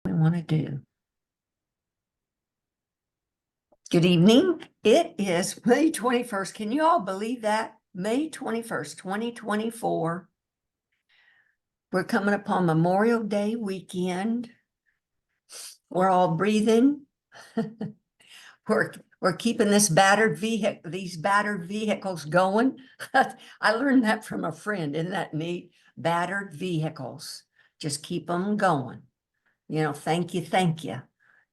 we want to do. Good evening. It is May 21st. Can you all believe that? May 21st, 2024. We're coming upon Memorial Day weekend. We're all breathing. We're keeping these battered vehicles going. I learned that from a friend. Isn't that neat? Battered vehicles. Just keep them going. Thank you, thank you.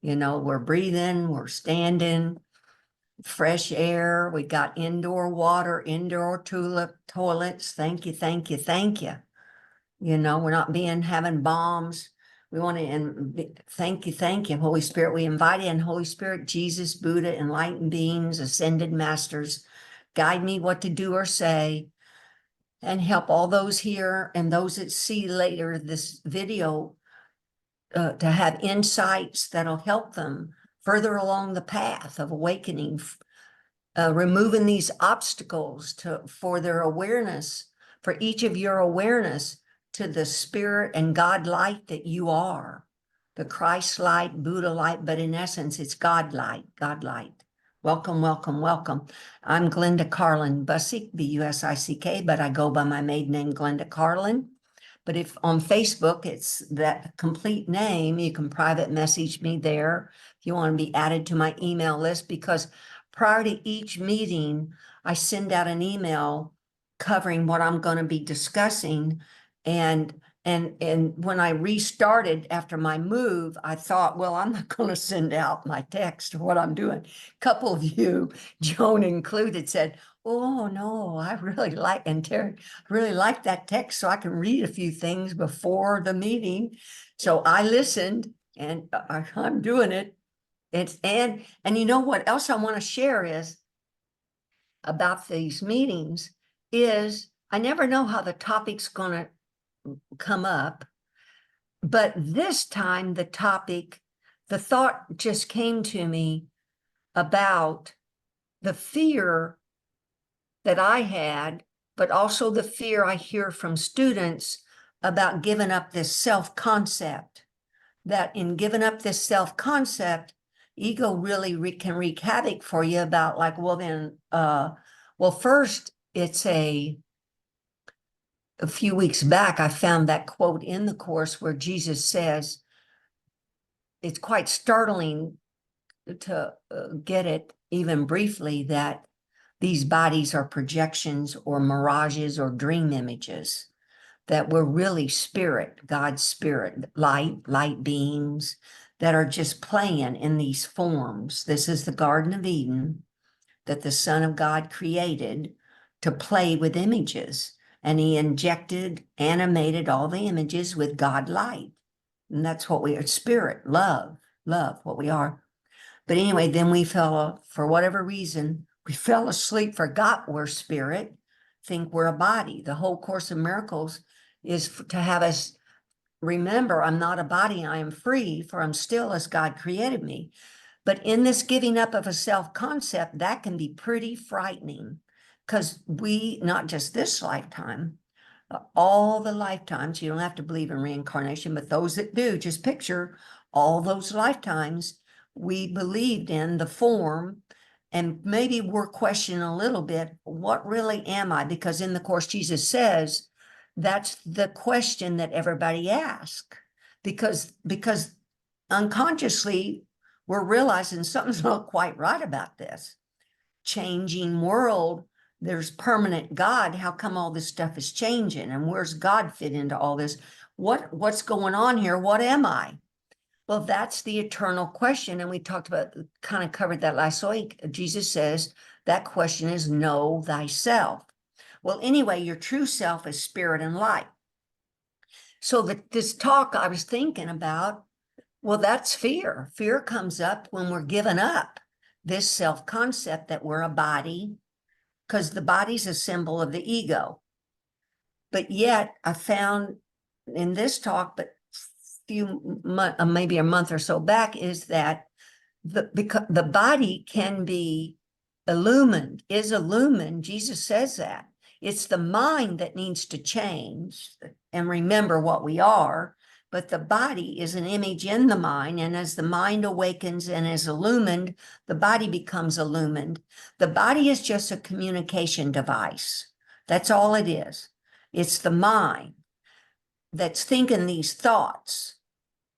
We're breathing, we're standing, fresh air. We got indoor water, indoor toilets. Thank you, thank you, thank you. We're not having bombs. We want to thank you, Holy Spirit. We invite in Holy Spirit, Jesus, Buddha, enlightened beings, ascended masters. Guide me what to do or say, and help all those here and those that see later this video to have insights that'll help them further along the path of awakening, removing these obstacles for their awareness, for each of your awareness to the spirit and God light that you are, the Christ light, Buddha light, but in essence, it's God light, God light. Welcome, welcome, welcome. I'm Glenda Carlin Busick, B-U-S-I-C-K, but I go by my maiden name, Glenda Carlin. But if on Facebook, it's that complete name, you can private message me there if you want to be added to my email list, because prior to each meeting, I send out an email covering what I'm going to be discussing. And when I restarted after my move, I thought, well, I'm not going to send out my text of what I'm doing. A couple of you, Joan included, said, oh no, I really like, and Terry, really like that text so I can read a few things before the meeting. So I listened, and I'm doing it. And you know what else I want to share is about these meetings is I never know how the topic's going to come up, but this time the thought just came to me about the fear that I had, but also the fear I hear from students about giving up this self-concept, that in giving up this self-concept, ego really can wreak havoc for you about like, well, then, first it's a few weeks back, I found that quote in the Course where Jesus says, it's quite startling to get it even briefly, that these bodies are projections or mirages or dream images, that we're really spirit, God's spirit, light beings that are just playing in these forms. This is the Garden of Eden that the Son of God created to play with images. And he animated all the images with God light. And that's what we are, spirit, love, what we are. But anyway, then we for whatever reason, we fell asleep, forgot we're spirit, think we're a body. The whole Course of Miracles is to have us remember, I'm not a body, I am free, for I'm still as God created me. But in this giving up of a self-concept, that can be pretty frightening, because not just this lifetime, all the lifetimes, you don't have to believe in reincarnation, but those that do, just picture all those lifetimes we believed in the form, and maybe we're questioning a little bit, what really am I? Because in the Course, Jesus says, that's the question that everybody asks, because unconsciously we're realizing something's not quite right about this changing world. There's permanent God. How come all this stuff is changing? And where's God fit into all this? What's going on here? What am I? Well, that's the eternal question. And we kind of covered that last week. Jesus says that question is know thyself. Well, anyway, your true self is spirit and light. So this talk I was thinking about, well, that's fear. Fear comes up when we're giving up this self-concept that we're a body, because the body's a symbol of the ego. But yet I found in this talk, but maybe a month or so back, is that the body can be illumined, is illumined. Jesus says that. It's the mind that needs to change and remember what we are. but the body is an image in the mind. And as the mind awakens and is illumined, the body becomes illumined. The body is just a communication device. That's all it is. It's the mind that's thinking these thoughts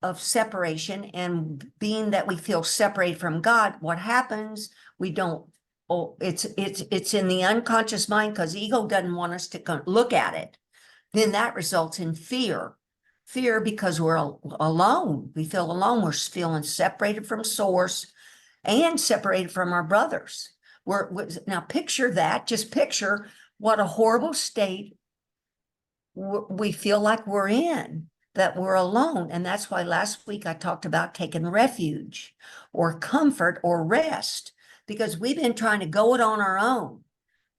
of separation, and being that we feel separated from God, what happens? We don't, it's in the unconscious mind because ego doesn't want us to look at it. Then that results in fear. Fear because we're alone. We feel alone. We're feeling separated from source and separated from our brothers. Now picture that, just picture what a horrible state we feel like we're in, that we're alone. And that's why last week I talked about taking refuge or comfort or rest, because we've been trying to go it on our own.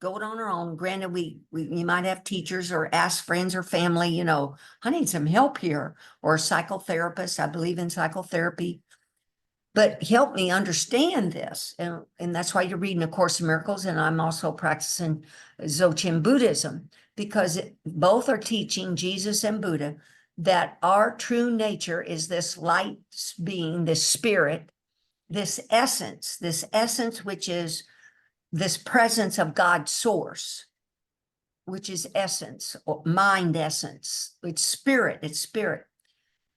Granted, you might have teachers or ask friends or family, you know, I need some help here, or a psychotherapist. I believe in psychotherapy, but help me understand this. And that's why you're reading A Course in Miracles. And I'm also practicing Dzogchen Buddhism, because both are teaching, Jesus and Buddha, that our true nature is this light being, this spirit, this essence, which is this presence of God's source, which is essence, or mind essence. It's spirit.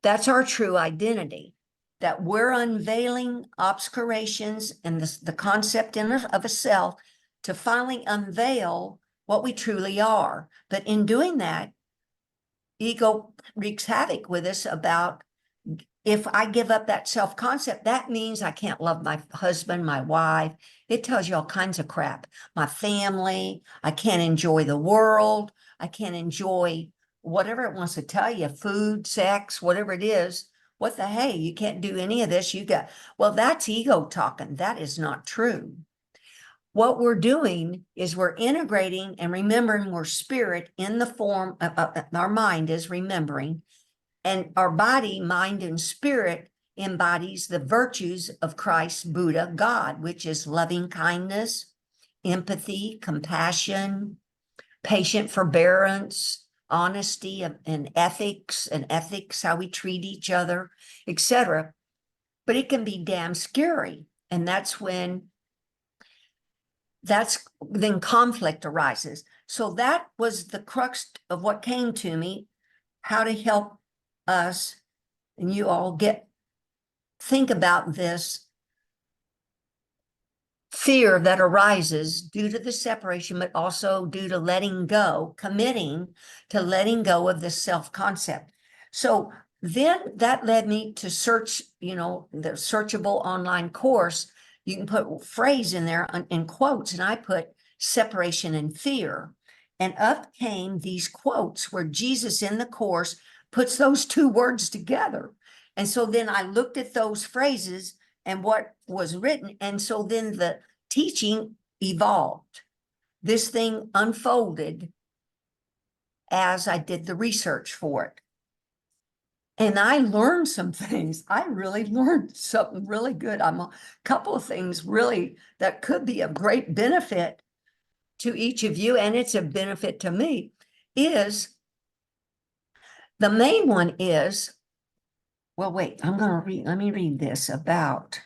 That's our true identity, that we're unveiling obscurations and the concept of a self to finally unveil what we truly are. But in doing that, ego wreaks havoc with us about, if I give up that self-concept, that means I can't love my husband, my wife. It tells you all kinds of crap. My family, I can't enjoy the world. I can't enjoy whatever it wants to tell you, food, sex, whatever it is. What the hey, you can't do any of this. Well, that's ego talking. That is not true. What we're doing is we're integrating and remembering we're spirit in the form of our mind is remembering. And our body, mind, and spirit embodies the virtues of Christ, Buddha, God, which is loving kindness, empathy, compassion, patient forbearance, honesty, and ethics, how we treat each other, etc. But it can be damn scary. And that's then conflict arises. So that was the crux of what came to me, how to help us and you all think about this fear that arises due to the separation, but also due to letting go, committing to letting go of this self-concept. So then that led me to search, the searchable online course. You can put phrase in there in quotes, and I put separation and fear. And up came these quotes where Jesus in the course puts those two words together. And so then I looked at those phrases and what was written. And so then the teaching evolved. This thing unfolded as I did the research for it. And I learned some things. I really learned something really good. A couple of things really that could be of great benefit to each of you, and it's a benefit to me, is the main one is, well, wait, let me read this about,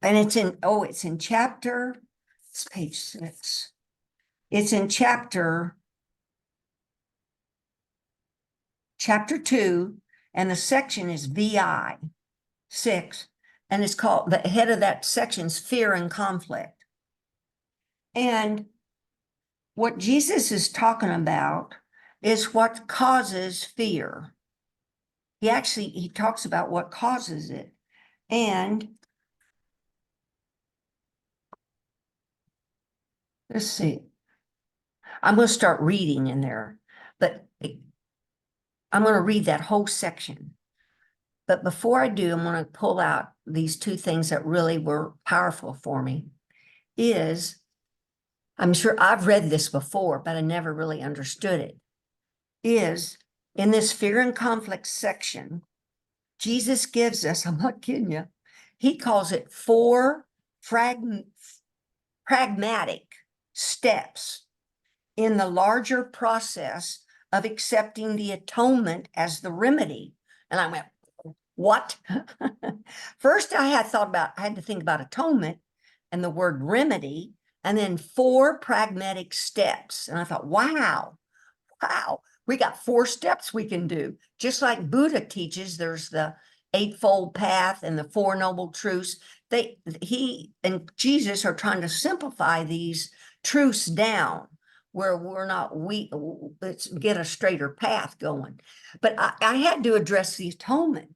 and it's in chapter, it's page 6. It's in chapter 2, and the section is VI 6, and it's called, the head of that section's fear and conflict. And what Jesus is talking about is what causes fear. He talks about what causes it. And let's see, I'm going to start reading in there, but I'm going to read that whole section. But before I do, I'm going to pull out these two things that really were powerful for me. I'm sure I've read this before, but I never really understood it. Is in this fear and conflict section, Jesus gives us, I'm not kidding you, he calls it 4 pragmatic steps in the larger process of accepting the atonement as the remedy And I went, what? First, I had to think about atonement and the word remedy, and then 4 pragmatic steps. And I thought, wow, we got 4 steps we can do. Just like Buddha teaches, there's the Eightfold Path and the 4 Noble Truths. He and Jesus are trying to simplify these truths down where let's get a straighter path going. But I had to address the atonement.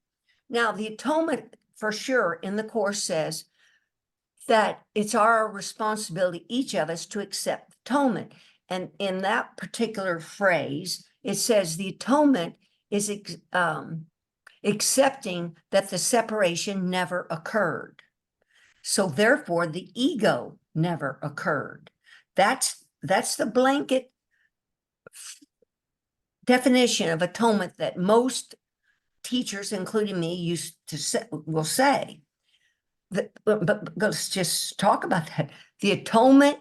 Now, the atonement, for sure, in the Course says that it's our responsibility, each of us, to accept atonement. And in that particular phrase, it says the atonement is accepting that the separation never occurred. So therefore, the ego never occurred. That's the blanket definition of atonement that most teachers, including me, will say. But let's just talk about that. The atonement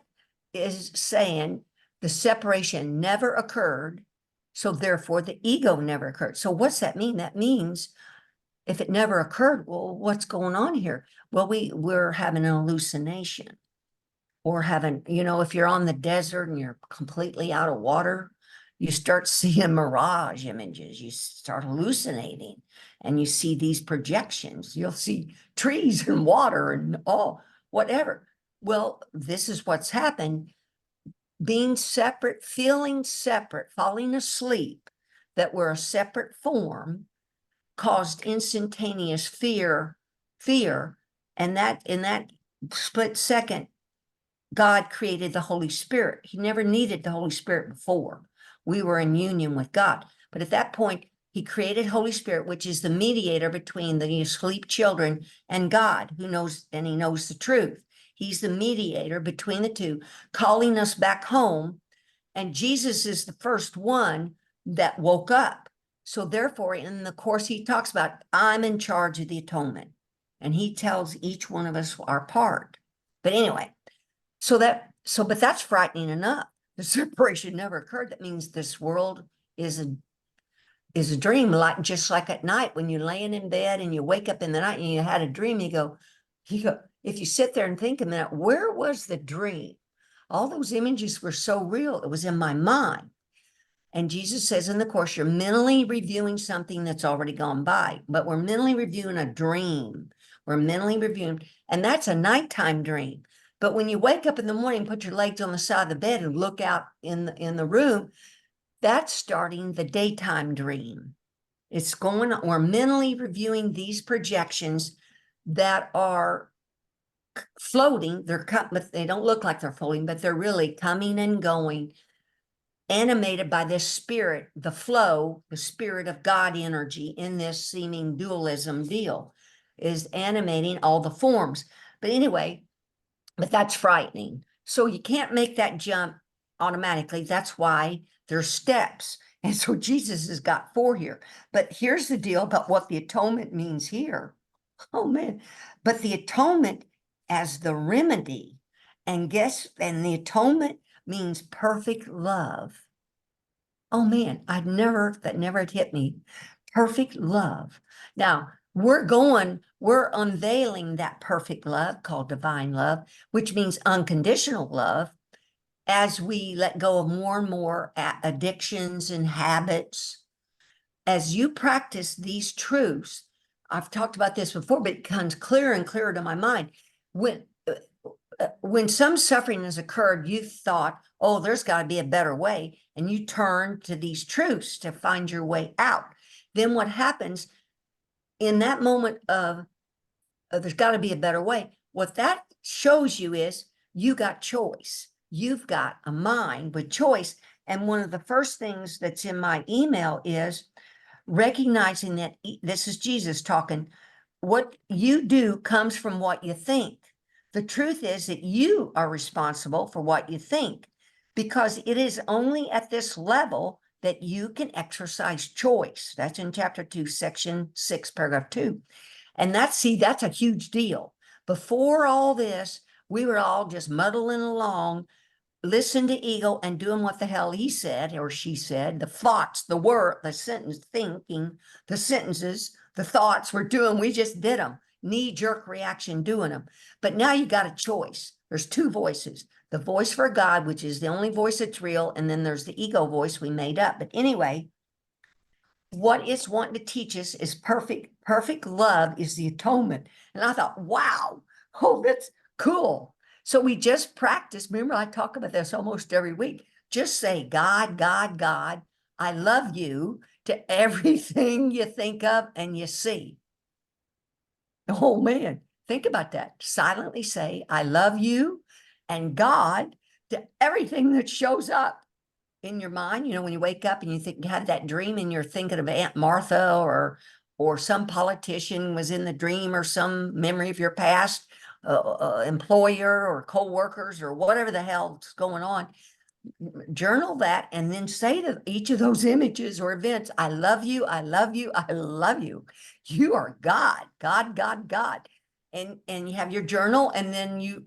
is saying the separation never occurred, so therefore the ego never occurred. So what's that mean? That means if it never occurred, well, what's going on here? Well, we're having an hallucination, or having, if you're on the desert and you're completely out of water, you start seeing mirage images, you start hallucinating, and you see these projections. You'll see trees and water and whatever. Well, this is what's happened. Being separate, feeling separate, falling asleep, that we're a separate form, caused instantaneous fear, and that in that split second, God created the Holy Spirit. He never needed the Holy Spirit before. We were in union with God. But at that point, he created Holy Spirit, which is the mediator between the asleep children and God, who knows, and he knows the truth. He's the mediator between the two, calling us back home. And Jesus is the first one that woke up. So therefore, in the Course, he talks about, I'm in charge of the atonement. And he tells each one of us our part. But anyway, but that's frightening enough. The separation never occurred. That means this world is a dream, just like at night when you're laying in bed and you wake up in the night and you had a dream, you go, if you sit there and think a minute, where was the dream? All those images were so real. It was in my mind. And Jesus says in the Course, you're mentally reviewing something that's already gone by, but we're mentally reviewing a dream. We're mentally reviewing, and that's a nighttime dream. But when you wake up in the morning, put your legs on the side of the bed and look out in the room, that's starting the daytime dream. It's going on. We're mentally reviewing these projections that are floating. But they don't look like they're floating, but they're really coming and going, animated by this spirit, the flow, the spirit of God energy in this seeming dualism deal is animating all the forms. But anyway, but that's frightening. So you can't make that jump automatically. That's why there's steps. And so Jesus has got 4 here. But here's the deal about what the atonement means here. Oh man. But the atonement as the remedy, and the atonement means perfect love. Oh man, that never had hit me. Perfect love. Now, we're unveiling that perfect love called divine love, which means unconditional love, as we let go of more and more addictions and habits. As you practice these truths, I've talked about this before, but it becomes clearer and clearer to my mind. When some suffering has occurred, you thought, oh, there's got to be a better way. And you turn to these truths to find your way out. Then what happens in that moment of there's got to be a better way, what that shows you is you got choice. You've got a mind with choice. And one of the first things that's in my email is recognizing that this is Jesus talking. What you do comes from what you think. The truth is that you are responsible for what you think, because it is only at this level that you can exercise choice. That's in chapter 2, section 6, paragraph 2. And that's a huge deal. Before all this, we were all just muddling along, listen to ego and doing what the hell he said or she said, the thoughts, the word, the sentence, thinking, the sentences, the thoughts we're doing, we just did them. Knee-jerk reaction doing them. But now you got a choice. There's two voices. The voice for God, which is the only voice that's real, and then there's the ego voice we made up. But anyway, what it's wanting to teach us is perfect love is the atonement. And I thought, wow, oh, that's cool. So we just practice. Remember, I talk about this almost every week. Just say, God, God, God, I love you to everything you think of and you see. Oh, man, think about that. Silently say, I love you and God to everything that shows up in your mind. When you wake up and you think you had that dream and you're thinking of Aunt Martha or some politician was in the dream or some memory of your past employer or co-workers or whatever the hell's going on. Journal that and then say to each of those images or events, I love you, I love you, I love you. You are God, God, God, God. And you have your journal, and then you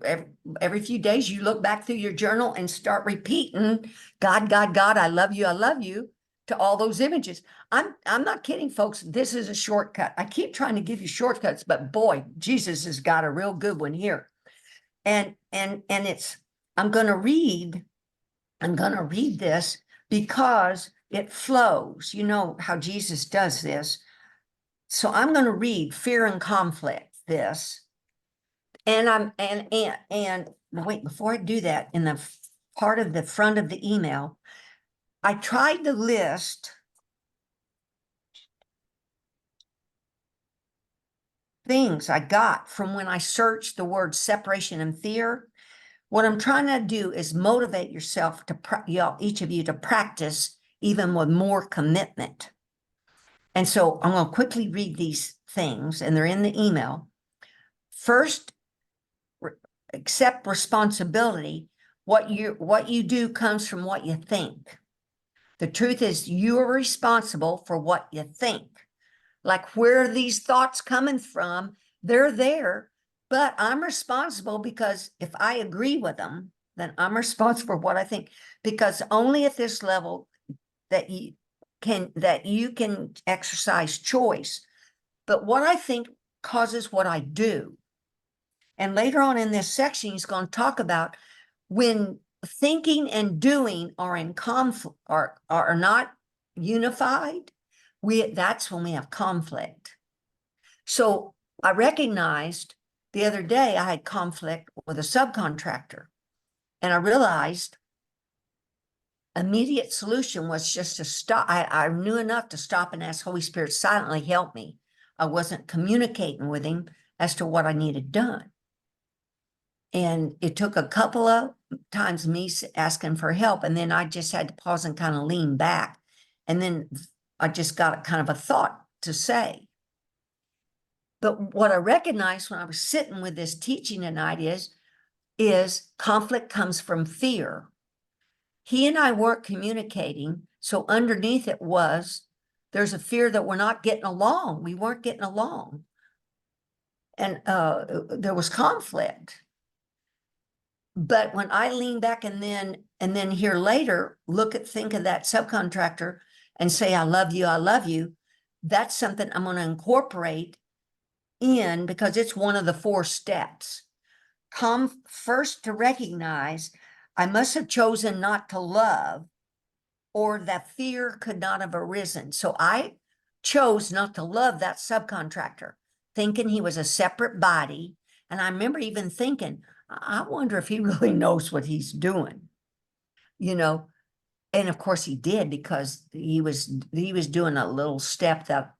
every few days you look back through your journal and start repeating God, God, God, I love you to all those images. I'm not kidding, folks. This is a shortcut. I keep trying to give you shortcuts, but boy, Jesus has got a real good one here. And it's I'm gonna read this because it flows. You know how Jesus does this. So I'm going to read fear and conflict this. And wait, before I do that, in the part of the front of the email, I tried to list things I got from when I searched the word separation and fear. What I'm trying to do is motivate yourself to, each of you, to practice even with more commitment. And so I'm going to quickly read these things, and they're in the email. First, accept responsibility. What you do comes from what you think. The truth is you are responsible for what you think. Like, where are these thoughts coming from? They're there, but I'm responsible because if I agree with them, then I'm responsible for what I think, because only at this level that you can exercise choice. But what I think causes what I do. And later on in this section, he's going to talk about when thinking and doing are in conflict, are not unified, that's when we have conflict. So I recognized the other day I had conflict with a subcontractor, and I realized immediate solution was just to stop. I knew enough to stop and ask Holy Spirit silently help me. I wasn't communicating with him as to what I needed done. And it took a couple of times me asking for help, and then I just had to pause and kind of lean back. And then I just got kind of a thought to say. But what I recognized when I was sitting with this teaching tonight is conflict comes from fear. He and I weren't communicating, so underneath it there's a fear that we're not getting along. We weren't getting along. And there was conflict. But when I lean back and then here later, think of that subcontractor and say, I love you, that's something I'm going to incorporate in, because it's one of the 4 steps. Come first to recognize I must have chosen not to love, or that fear could not have arisen. So I chose not to love that subcontractor, thinking he was a separate body. And I remember even thinking, I wonder if he really knows what he's doing, And of course he did, because he was doing a little step that,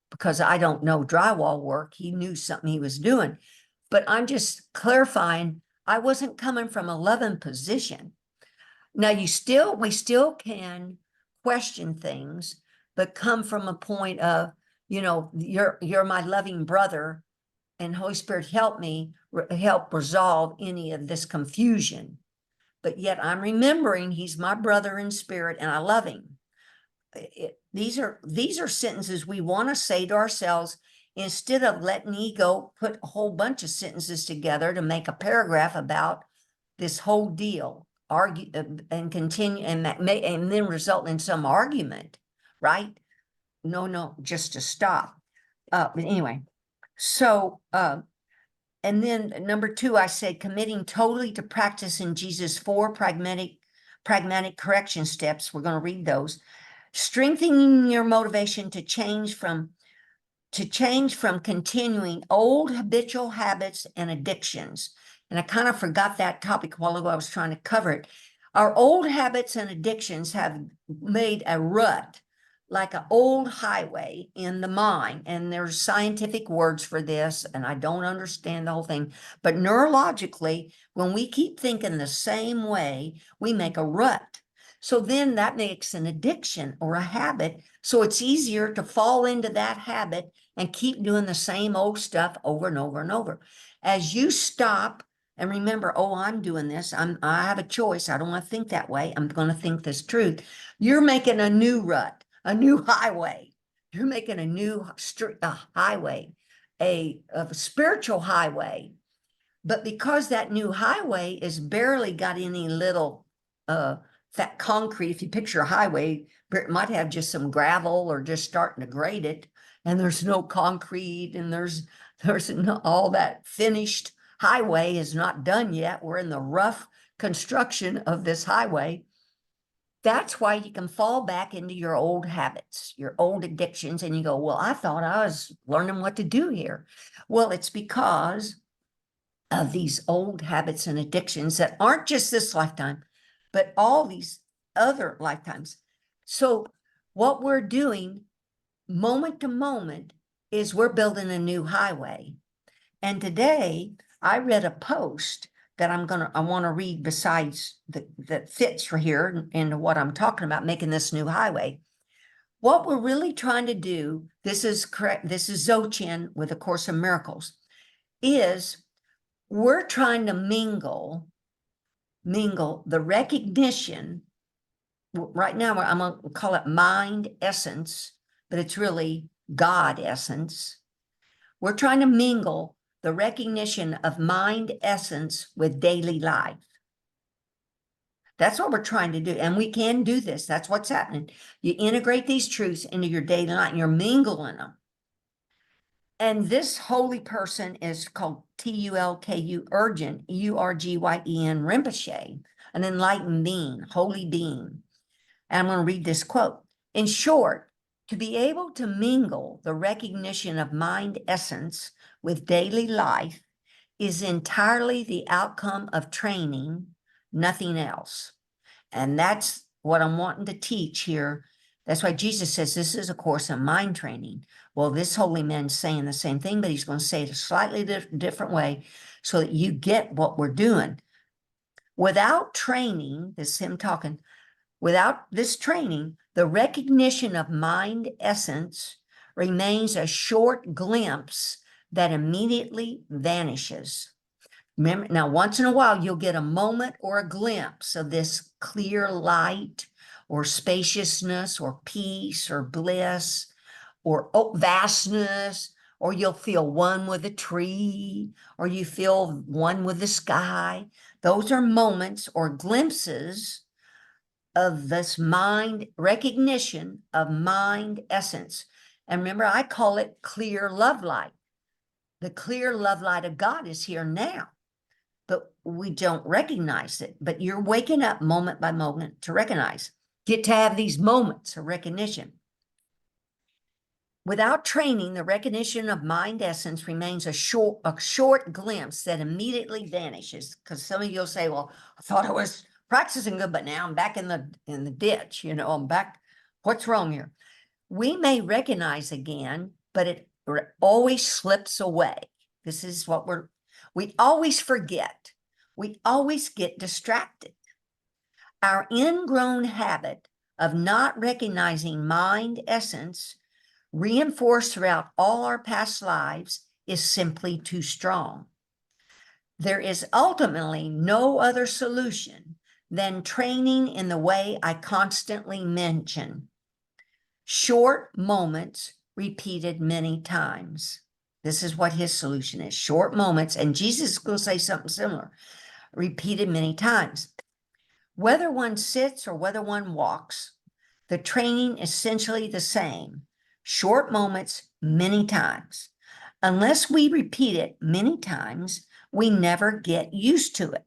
because I don't know drywall work, he knew something he was doing. But I'm just clarifying, I wasn't coming from a loving position. Now we still can question things, but come from a point of, you're my loving brother, and Holy Spirit help resolve any of this confusion. But yet I'm remembering he's my brother in spirit and I love him. These are sentences we want to say to ourselves, instead of letting ego put a whole bunch of sentences together to make a paragraph about this whole deal. argue and continue and and then result in some argument, right? No, just to stop. But anyway, so, and then number 2, I said committing totally to practicing Jesus' 4 pragmatic correction steps. We're going to read those. Strengthening your motivation to change from continuing old habitual habits and addictions. And I kind of forgot that topic a while ago. I was trying to cover it. Our old habits and addictions have made a rut, like an old highway in the mind. And there's scientific words for this, and I don't understand the whole thing. But neurologically, when we keep thinking the same way, we make a rut. So then that makes an addiction or a habit. So it's easier to fall into that habit and keep doing the same old stuff over and over and over. As you stop and remember, oh, I'm doing this. I have a choice. I don't want to think that way. I'm going to think this truth. You're making a new rut, a new highway. You're making a new highway, a spiritual highway. But because that new highway is barely got any little that concrete, if you picture a highway, it might have just some gravel or just starting to grade it, and there's no concrete, and there's no, all that finished highway is not done yet. We're in the rough construction of this highway. That's why you can fall back into your old habits, your old addictions, and you go, well, I thought I was learning what to do here. Well, it's because of these old habits and addictions that aren't just this lifetime, but all these other lifetimes. So what we're doing moment to moment is we're building a new highway. And today I read a post that I want to read besides that fits for here into what I'm talking about, making this new highway. What we're really trying to do, this is correct, this is Dzogchen with A Course in Miracles, is we're trying to mingle the recognition. Right now, I'm going to call it mind essence, but it's really God essence. We're trying to mingle the recognition of mind essence with daily life. That's what we're trying to do. And we can do this. That's what's happening. You integrate these truths into your daily life and you're mingling them. And this holy person is called Tulku Urgent, Urgyen Rinpoche, an enlightened being, holy being. And I'm going to read this quote. In short, to be able to mingle the recognition of mind essence with daily life is entirely the outcome of training, nothing else. And that's what I'm wanting to teach here. That's why Jesus says this is a course in mind training. Well, this holy man's saying the same thing, but he's going to say it a slightly different way so that you get what we're doing. Without training, this is him talking, without this training, the recognition of mind essence remains a short glimpse that immediately vanishes. Remember, now, once in a while, you'll get a moment or a glimpse of this clear light or spaciousness or peace or bliss or vastness, or you'll feel one with a tree, or you feel one with the sky. Those are moments or glimpses of this mind recognition of mind essence. And remember, I call it clear love light. The clear love light of God is here now, but we don't recognize it. But you're waking up moment by moment to recognize. Get to have these moments of recognition. Without training, the recognition of mind essence remains a short glimpse that immediately vanishes. Because some of you'll say, well, I thought I was practicing good, but now I'm back in the ditch. You know, I'm back. What's wrong here? We may recognize again, but it always slips away. This is what we always forget. We always get distracted. Our ingrown habit of not recognizing mind essence, reinforced throughout all our past lives, is simply too strong. There is ultimately no other solution than training in the way I constantly mention. Short moments repeated many times. This is what his solution is. Short moments, and Jesus is going to say something similar, repeated many times. Whether one sits or whether one walks, the training is essentially the same. Short moments, many times. Unless we repeat it many times, we never get used to it.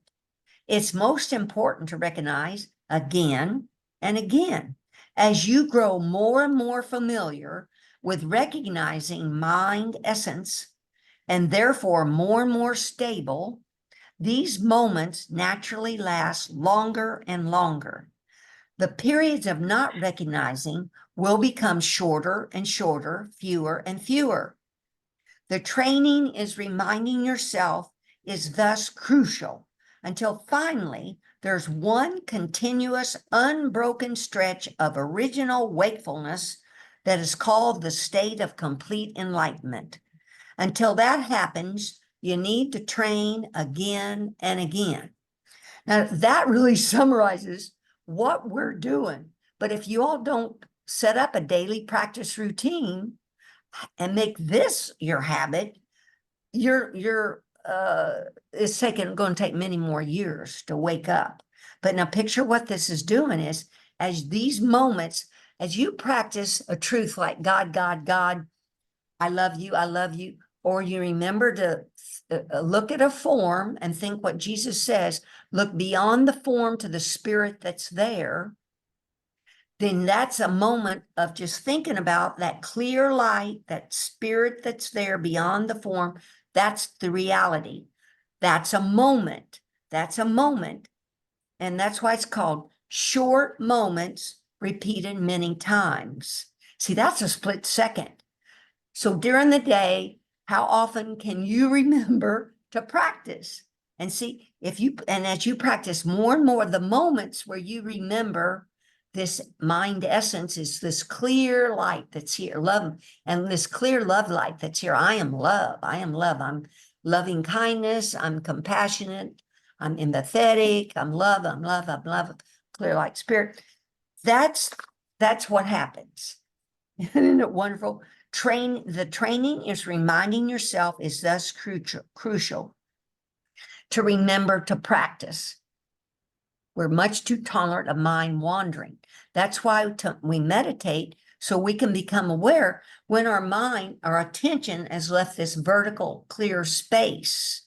It's most important to recognize again and again. As you grow more and more familiar with recognizing mind essence, and therefore more and more stable, these moments naturally last longer and longer. The periods of not recognizing will become shorter and shorter, fewer and fewer. The training is reminding yourself is thus crucial until finally there's one continuous, unbroken stretch of original wakefulness that is called the state of complete enlightenment. Until that happens, you need to train again and again. Now, that really summarizes what we're doing. But if you all don't set up a daily practice routine and make this your habit, it's going to take many more years to wake up. But now picture what this is doing is as these moments, as you practice a truth like God, God, God, I love you, or you remember to look at a form and think what Jesus says, look beyond the form to the spirit that's there, then that's a moment of just thinking about that clear light, that spirit that's there beyond the form. That's the reality. That's a moment. That's a moment. And that's why it's called short moments repeated many times. See, that's a split second. So during the day, how often can you remember to practice? And see, as you practice more and more, the moments where you remember this mind essence is this clear light that's here, love, and this clear love light that's here. I am love. I am love. I'm loving kindness. I'm compassionate. I'm empathetic. I'm love. I'm love. I'm love. Clear light spirit. That's what happens. Isn't it wonderful? The training is reminding yourself is thus crucial to remember to practice. We're much too tolerant of mind wandering. That's why we meditate, so we can become aware when our attention has left this vertical, clear space,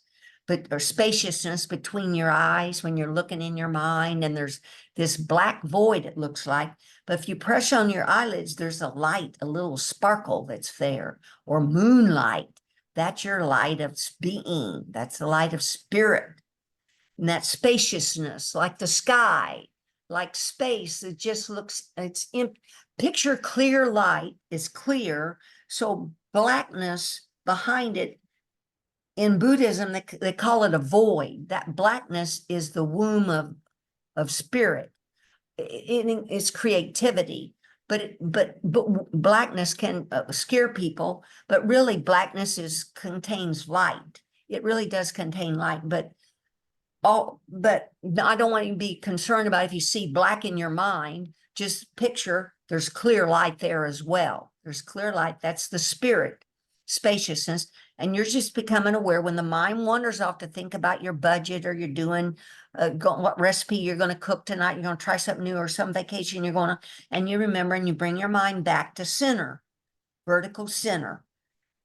or spaciousness between your eyes when you're looking in your mind, and there's this black void, it looks like. But if you press on your eyelids, there's a light, a little sparkle that's there, or moonlight. That's your light of being. That's the light of spirit. And that spaciousness, like the sky, like space, it just looks, picture clear light is clear. So blackness behind it, in Buddhism, they call it a void. That blackness is the womb of spirit. It's creativity. But blackness can scare people, but really blackness contains light. It really does contain light, but I don't want you to be concerned about if you see black in your mind. Just picture there's clear light there as well. There's clear light. That's the spirit, spaciousness. And you're just becoming aware when the mind wanders off to think about your budget, or you're doing what recipe you're going to cook tonight. You're going to try something new, or some vacation you're going to, and you remember and you bring your mind back to center, vertical center.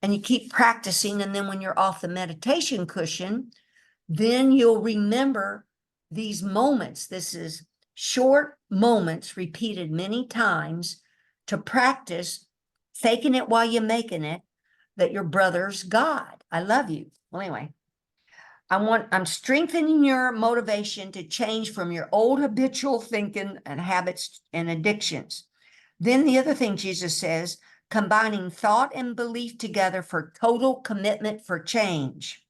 And you keep practicing. And then when you're off the meditation cushion, then you'll remember these moments. This is short moments repeated many times to practice faking it while you're making it, that your brother's God. I love you. Well, anyway, I'm strengthening your motivation to change from your old habitual thinking and habits and addictions. Then the other thing Jesus says, combining thought and belief together for total commitment for change.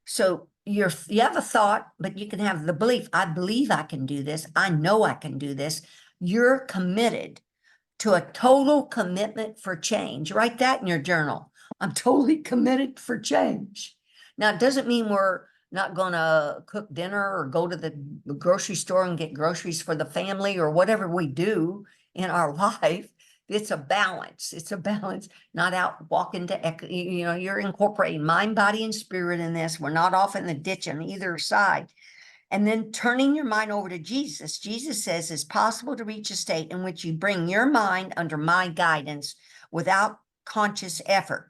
So you have a thought, but you can have the belief. I believe I can do this. I know I can do this. You're committed to a total commitment for change. Write that in your journal. I'm totally committed for change. Now, it doesn't mean we're not going to cook dinner or go to the grocery store and get groceries for the family or whatever we do in our life. It's a balance. It's a balance, not out walking to, you're incorporating mind, body, and spirit in this. We're not off in the ditch on either side. And then turning your mind over to Jesus. Jesus says it's possible to reach a state in which you bring your mind under my guidance without conscious effort.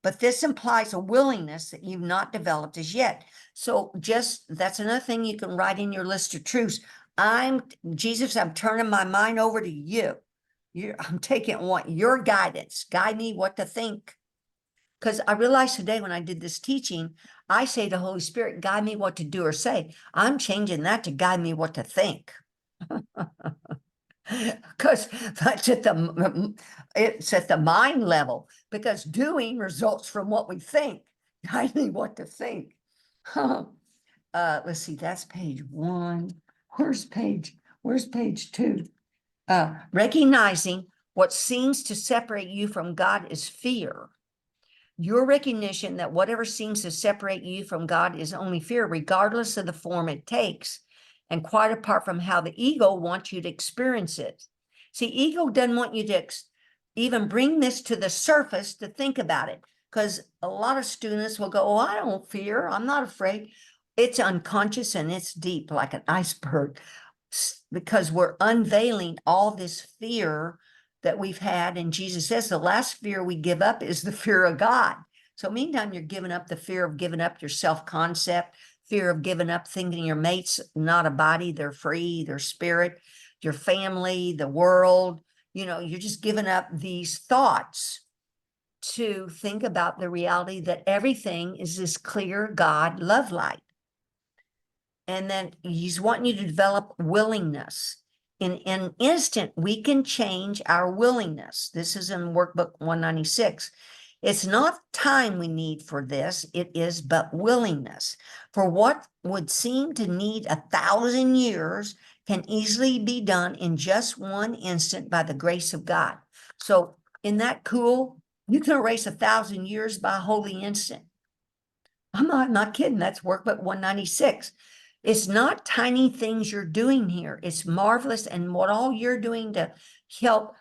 But this implies a willingness that you've not developed as yet. So that's another thing you can write in your list of truths. Jesus, I'm turning my mind over to you. I'm taking your guidance. Guide me what to think. Because I realized today when I did this teaching, I say to Holy Spirit, guide me what to do or say. I'm changing that to guide me what to think. Because it's at the mind level, because doing results from what we think. Guide me what to think. Let's see, that's page 1. Where's page 2? Recognizing what seems to separate you from God is fear. Your recognition that whatever seems to separate you from God is only fear, regardless of the form it takes, and quite apart from how the ego wants you to experience it. See, ego doesn't want you to even bring this to the surface to think about it, because a lot of students will go, oh, I don't fear, I'm not afraid. It's unconscious and it's deep like an iceberg, because we're unveiling all this fear that we've had. And Jesus says the last fear we give up is the fear of God. So meantime, you're giving up the fear of giving up your self-concept, fear of giving up thinking your mate's not a body, they're free, they're spirit, your family, the world, you're just giving up these thoughts to think about the reality that everything is this clear God love light. And then he's wanting you to develop willingness. In an instant, we can change our willingness. This is in workbook 196. It's not time we need for this, it is but willingness. For what would seem to need 1,000 years can easily be done in just one instant by the grace of God. So isn't that cool? You can erase 1,000 years by a holy instant. I'm not kidding. That's workbook 196. It's not tiny things you're doing here. It's marvelous. And what all you're doing to help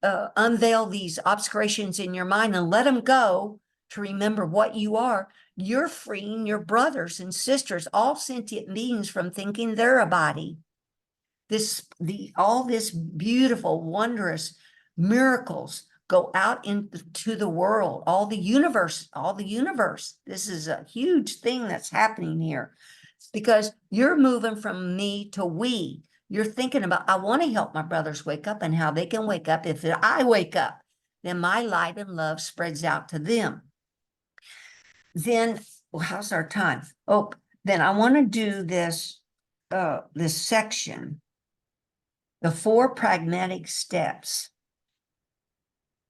unveil these obscurations in your mind and let them go to remember what you are, you're freeing your brothers and sisters, all sentient beings, from thinking they're a body. All this beautiful, wondrous miracles go out into the world, all the universe. This is a huge thing that's happening here, because you're moving from me to we. You're thinking about, I want to help my brothers wake up, and how they can wake up. If I wake up, then my light and love spreads out to them. Then, well, how's our time? Oh, then I want to do this section, the 4 pragmatic steps.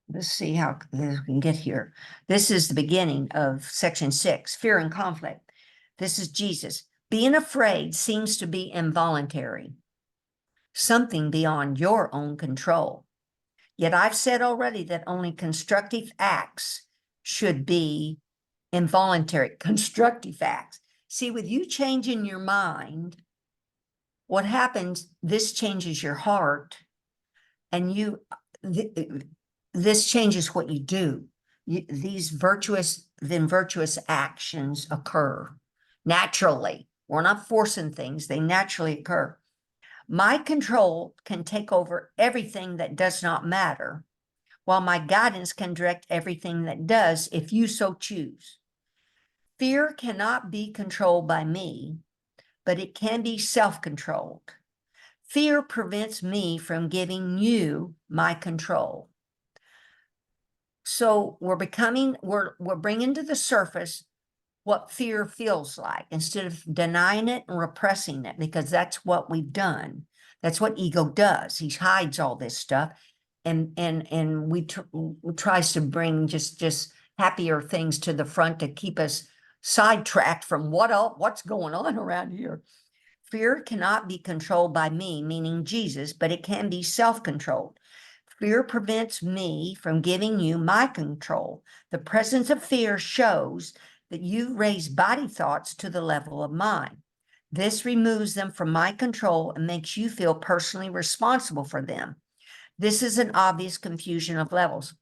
Let's see how we can get here. This is the beginning of section 6, fear and conflict. This is Jesus. Being afraid seems to be involuntary, something beyond your own control. Yet I've said already that only constructive acts should be involuntary. Constructive acts. See, with you changing your mind, what happens, this changes your heart, and this changes what you do. These virtuous actions occur naturally. We're not forcing things, they naturally occur. My control can take over everything that does not matter, while my guidance can direct everything that does, if you so choose. Fear cannot be controlled by me, but it can be self-controlled. Fear prevents me from giving you my control. So we're bringing to the surface what fear feels like, instead of denying it and repressing it, because that's what we've done. That's what ego does. He hides all this stuff, and tries to bring just happier things to the front to keep us sidetracked from what's going on around here. Fear cannot be controlled by me, meaning Jesus, but it can be self-controlled. Fear prevents me from giving you my control. The presence of fear shows that you raise body thoughts to the level of mine. This removes them from my control and makes you feel personally responsible for them. This is an obvious confusion of levels.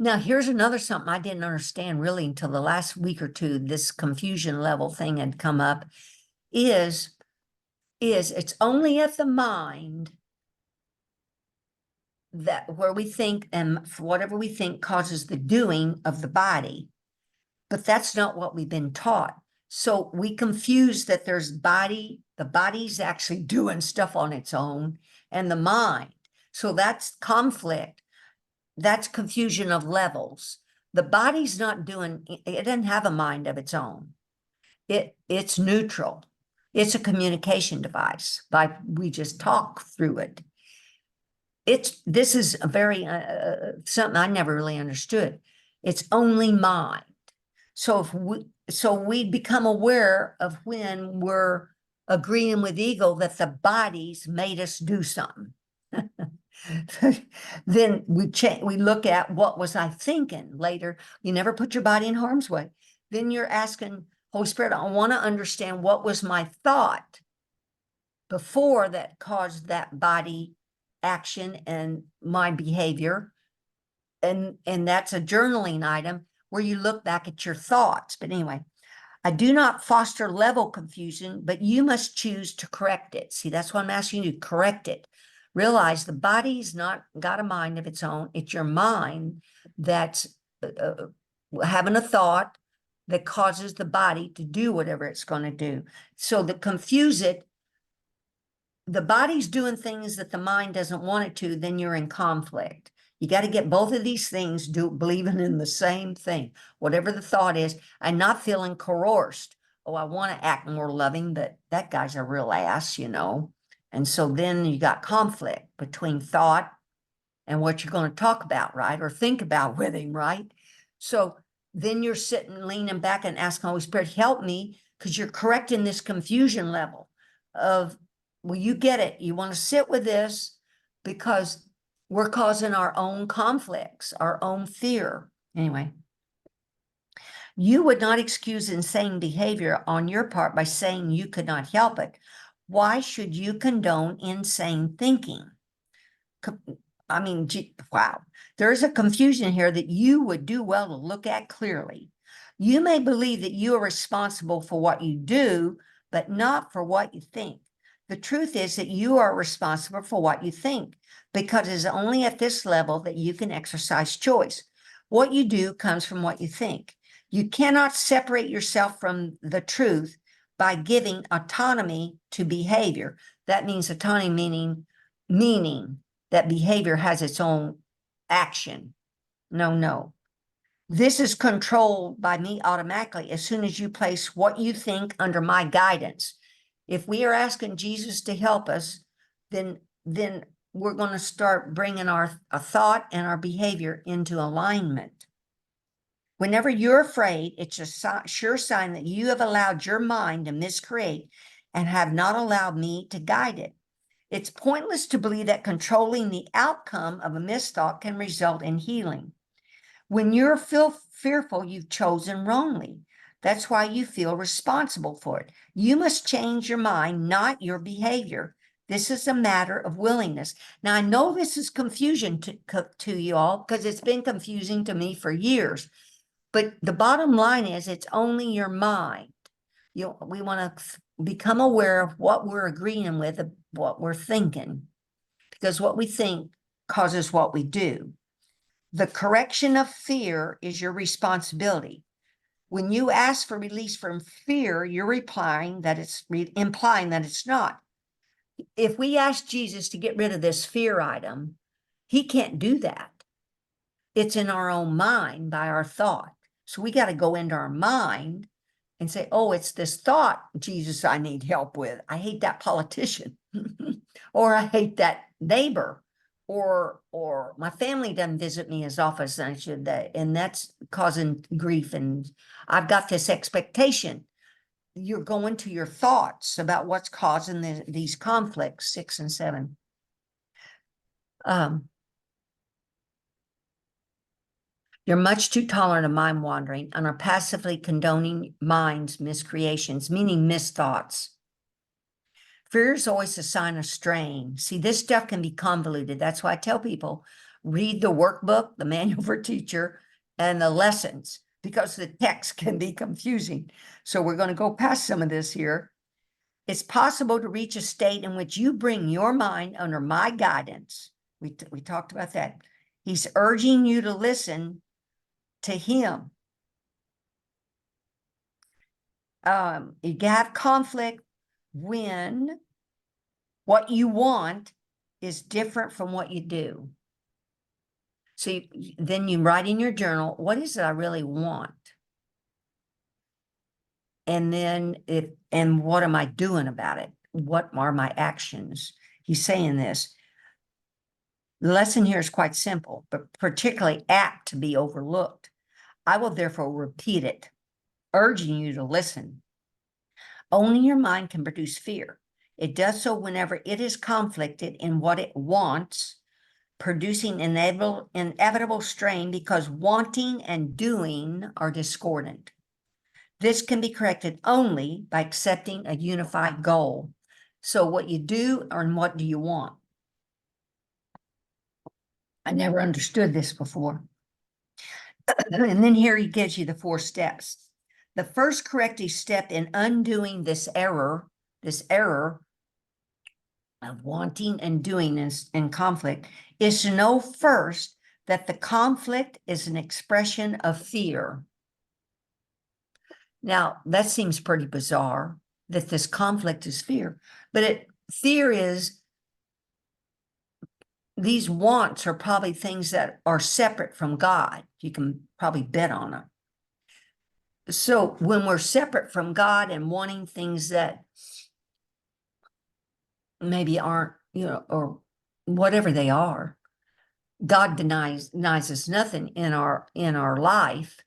Now, here's another something I didn't understand really until the last week or two. This confusion level thing had come up. Is it's only at the mind that where we think, and whatever we think causes the doing of the body, but that's not what we've been taught. So we confuse that there's the body's actually doing stuff on its own, and the mind. So that's conflict. That's confusion of levels. The body's not doing, it doesn't have a mind of its own. It's neutral. It's a communication device. We just talk through it. This is a very something I never really understood. It's only mind. So we become aware of when we're agreeing with ego that the body's made us do something. Then we look at what was I thinking later. You never put your body in harm's way. Then you're asking, Holy Spirit, I want to understand what was my thought before that caused that body action and my behavior. And that's a journaling item where you look back at your thoughts. But anyway, I do not foster level confusion, but you must choose to correct it. See, that's why I'm asking you to correct it. Realize the body's not got a mind of its own. It's your mind that's having a thought that causes the body to do whatever it's going to do. So to confuse it, the body's doing things that the mind doesn't want it to, then you're in conflict. You got to get both of these things believing in the same thing, whatever the thought is, and not feeling coerced. Oh, I want to act more loving, but that guy's a real ass, And so then you got conflict between thought and what you're going to talk about, right? Or think about with him, right? So then you're sitting, leaning back and asking Holy Spirit, help me, because you're correcting this confusion level of, well, you get it. You want to sit with this because we're causing our own conflicts, our own fear. Anyway, you would not excuse insane behavior on your part by saying you could not help it. Why should you condone insane thinking? I mean, wow. There's a confusion here that you would do well to look at clearly. You may believe that you are responsible for what you do, but not for what you think. The truth is that you are responsible for what you think, because it is only at this level that you can exercise choice. What you do comes from what you think. You cannot separate yourself from the truth by giving autonomy to behavior. That means autonomy meaning that behavior has its own action. No. This is controlled by me automatically as soon as you place what you think under my guidance. If we are asking Jesus to help us, then we're going to start bringing our thought and our behavior into alignment. Whenever you're afraid, it's a sure sign that you have allowed your mind to miscreate and have not allowed me to guide it. It's pointless to believe that controlling the outcome of a misthought can result in healing. When you're fearful, you've chosen wrongly. That's why you feel responsible for it. You must change your mind, not your behavior. This is a matter of willingness. Now, I know this is confusion to you all because it's been confusing to me for years. But the bottom line is it's only your mind. We want to become aware of what we're agreeing with, of what we're thinking, because what we think causes what we do. The correction of fear is your responsibility. When you ask for release from fear, you're implying that it's not. If we ask Jesus to get rid of this fear item, he can't do that. It's in our own mind by our thought. So we got to go into our mind and say, oh, it's this thought, Jesus, I need help with. I hate that politician, or I hate that neighbor, or my family doesn't visit me as often as I should, and that's causing grief. And I've got this expectation. You're going to your thoughts about what's causing these conflicts, 6 and 7. You're much too tolerant of mind wandering and are passively condoning mind's miscreations, meaning misthoughts. Fear is always a sign of strain. See, this stuff can be convoluted. That's why I tell people, read the workbook, the manual for teacher, and the lessons, because the text can be confusing. So we're going to go past some of this here. It's possible to reach a state in which you bring your mind under my guidance. We talked about that. He's urging you to listen to him. You have conflict when what you want is different from what you do. So then you write in your journal, what is it I really want? And then and what am I doing about it? What are my actions? He's saying this. The lesson here is quite simple, but particularly apt to be overlooked. I will therefore repeat it, urging you to listen. Only your mind can produce fear. It does so whenever it is conflicted in what it wants, producing inevitable strain because wanting and doing are discordant. This can be corrected only by accepting a unified goal. So what you do and what do you want? I never understood this before. And then here he gives you the 4 steps. The first corrective step in undoing this error of wanting and doing in conflict, is to know first that the conflict is an expression of fear. Now, that seems pretty bizarre, that this conflict is fear, but fear is, these wants are probably things that are separate from God. You can probably bet on them. So when we're separate from God and wanting things that maybe aren't, or whatever they are, God denies us nothing in our life,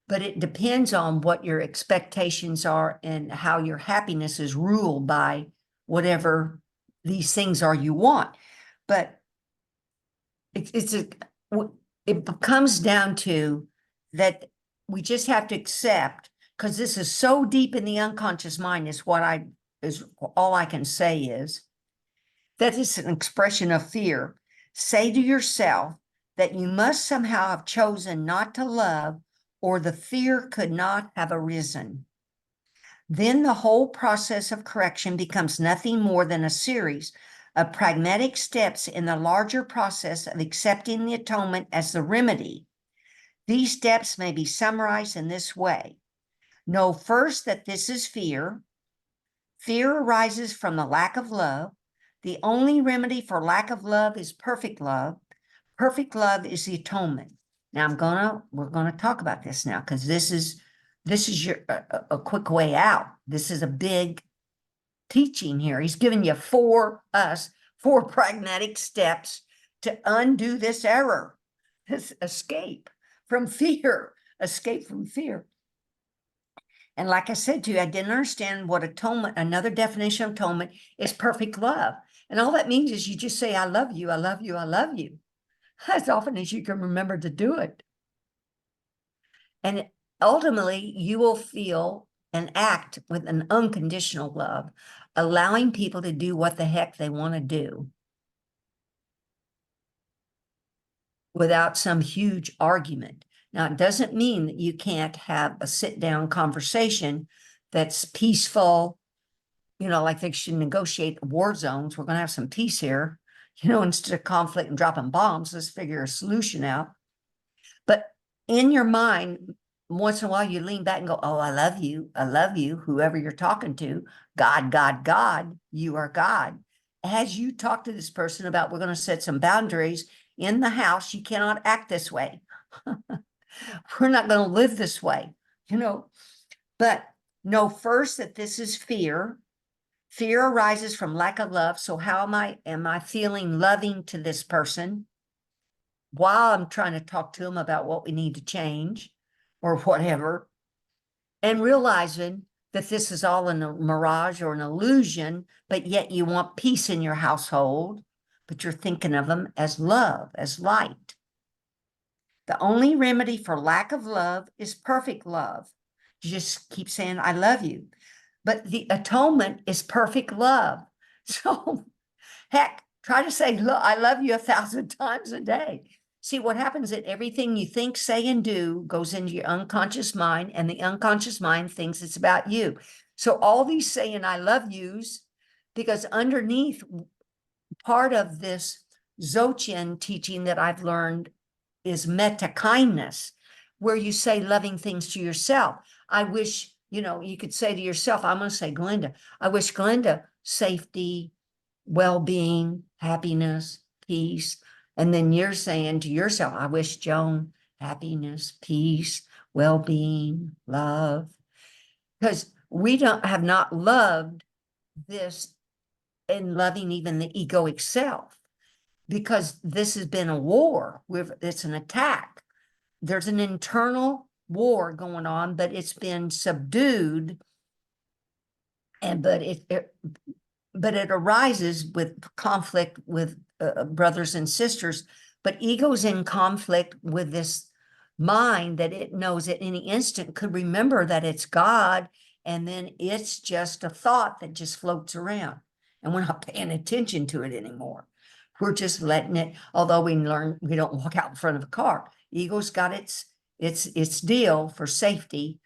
but it depends on what your expectations are and how your happiness is ruled by whatever these things are you want. But it comes down to that we just have to accept, because this is so deep in the unconscious mind, is all I can say is that it's an expression of fear. Say to yourself that you must somehow have chosen not to love, or the fear could not have arisen. Then the whole process of correction becomes nothing more than a series of pragmatic steps in the larger process of accepting the atonement as the remedy. These steps may be summarized in this way. Know first that this is fear. Fear arises from the lack of love. The only remedy for lack of love is perfect love. Perfect love is the atonement. Now we're gonna talk about this now, because this is a quick way out. This is a big teaching here. He's giving you 4 pragmatic steps to undo this error, this escape from fear. And like I said to you, I didn't understand what atonement, another definition of atonement, is perfect love. And all that means is you just say, I love you, I love you, I love you, as often as you can remember to do it. And ultimately, you will feel and act with an unconditional love, allowing people to do what the heck they want to do without some huge argument. Now, it doesn't mean that you can't have a sit-down conversation that's peaceful, like they should negotiate war zones. We're going to have some peace here, instead of conflict and dropping bombs, let's figure a solution out. But in your mind, once in a while, you lean back and go, oh, I love you, whoever you're talking to, God, God, God, you are God. As you talk to this person about, we're going to set some boundaries in the house, you cannot act this way. We're not going to live this way, but know first that this is fear. Fear arises from lack of love. So how am I feeling loving to this person while I'm trying to talk to them about what we need to change or whatever, and realizing that this is all in a mirage or an illusion, but yet you want peace in your household, but you're thinking of them as love, as light. The only remedy for lack of love is perfect love. You just keep saying, I love you. But the atonement is perfect love. So, heck, Try to say, look, I love you 1,000 times a day. See what happens that everything you think, say, and do goes into your unconscious mind, and the unconscious mind thinks it's about you. So all these saying I love yous, because underneath part of this Dzogchen teaching that I've learned is meta kindness, where you say loving things to yourself. I wish, you could say to yourself, I'm going to say Glenda, I wish Glenda safety, well-being, happiness, peace. And then you're saying to yourself, I wish Joan happiness, peace, well-being, love. Because we have not loved this in loving even the egoic self, because this has been a war. It's an attack. There's an internal war going on, but it's been subdued. But it arises with conflict with brothers and sisters. But ego's in conflict with this mind that it knows at any instant could remember that it's God, and then it's just a thought that just floats around, and we're not paying attention to it anymore. We're just letting it, although we learn we don't walk out in front of a car. Ego's got its deal for safety,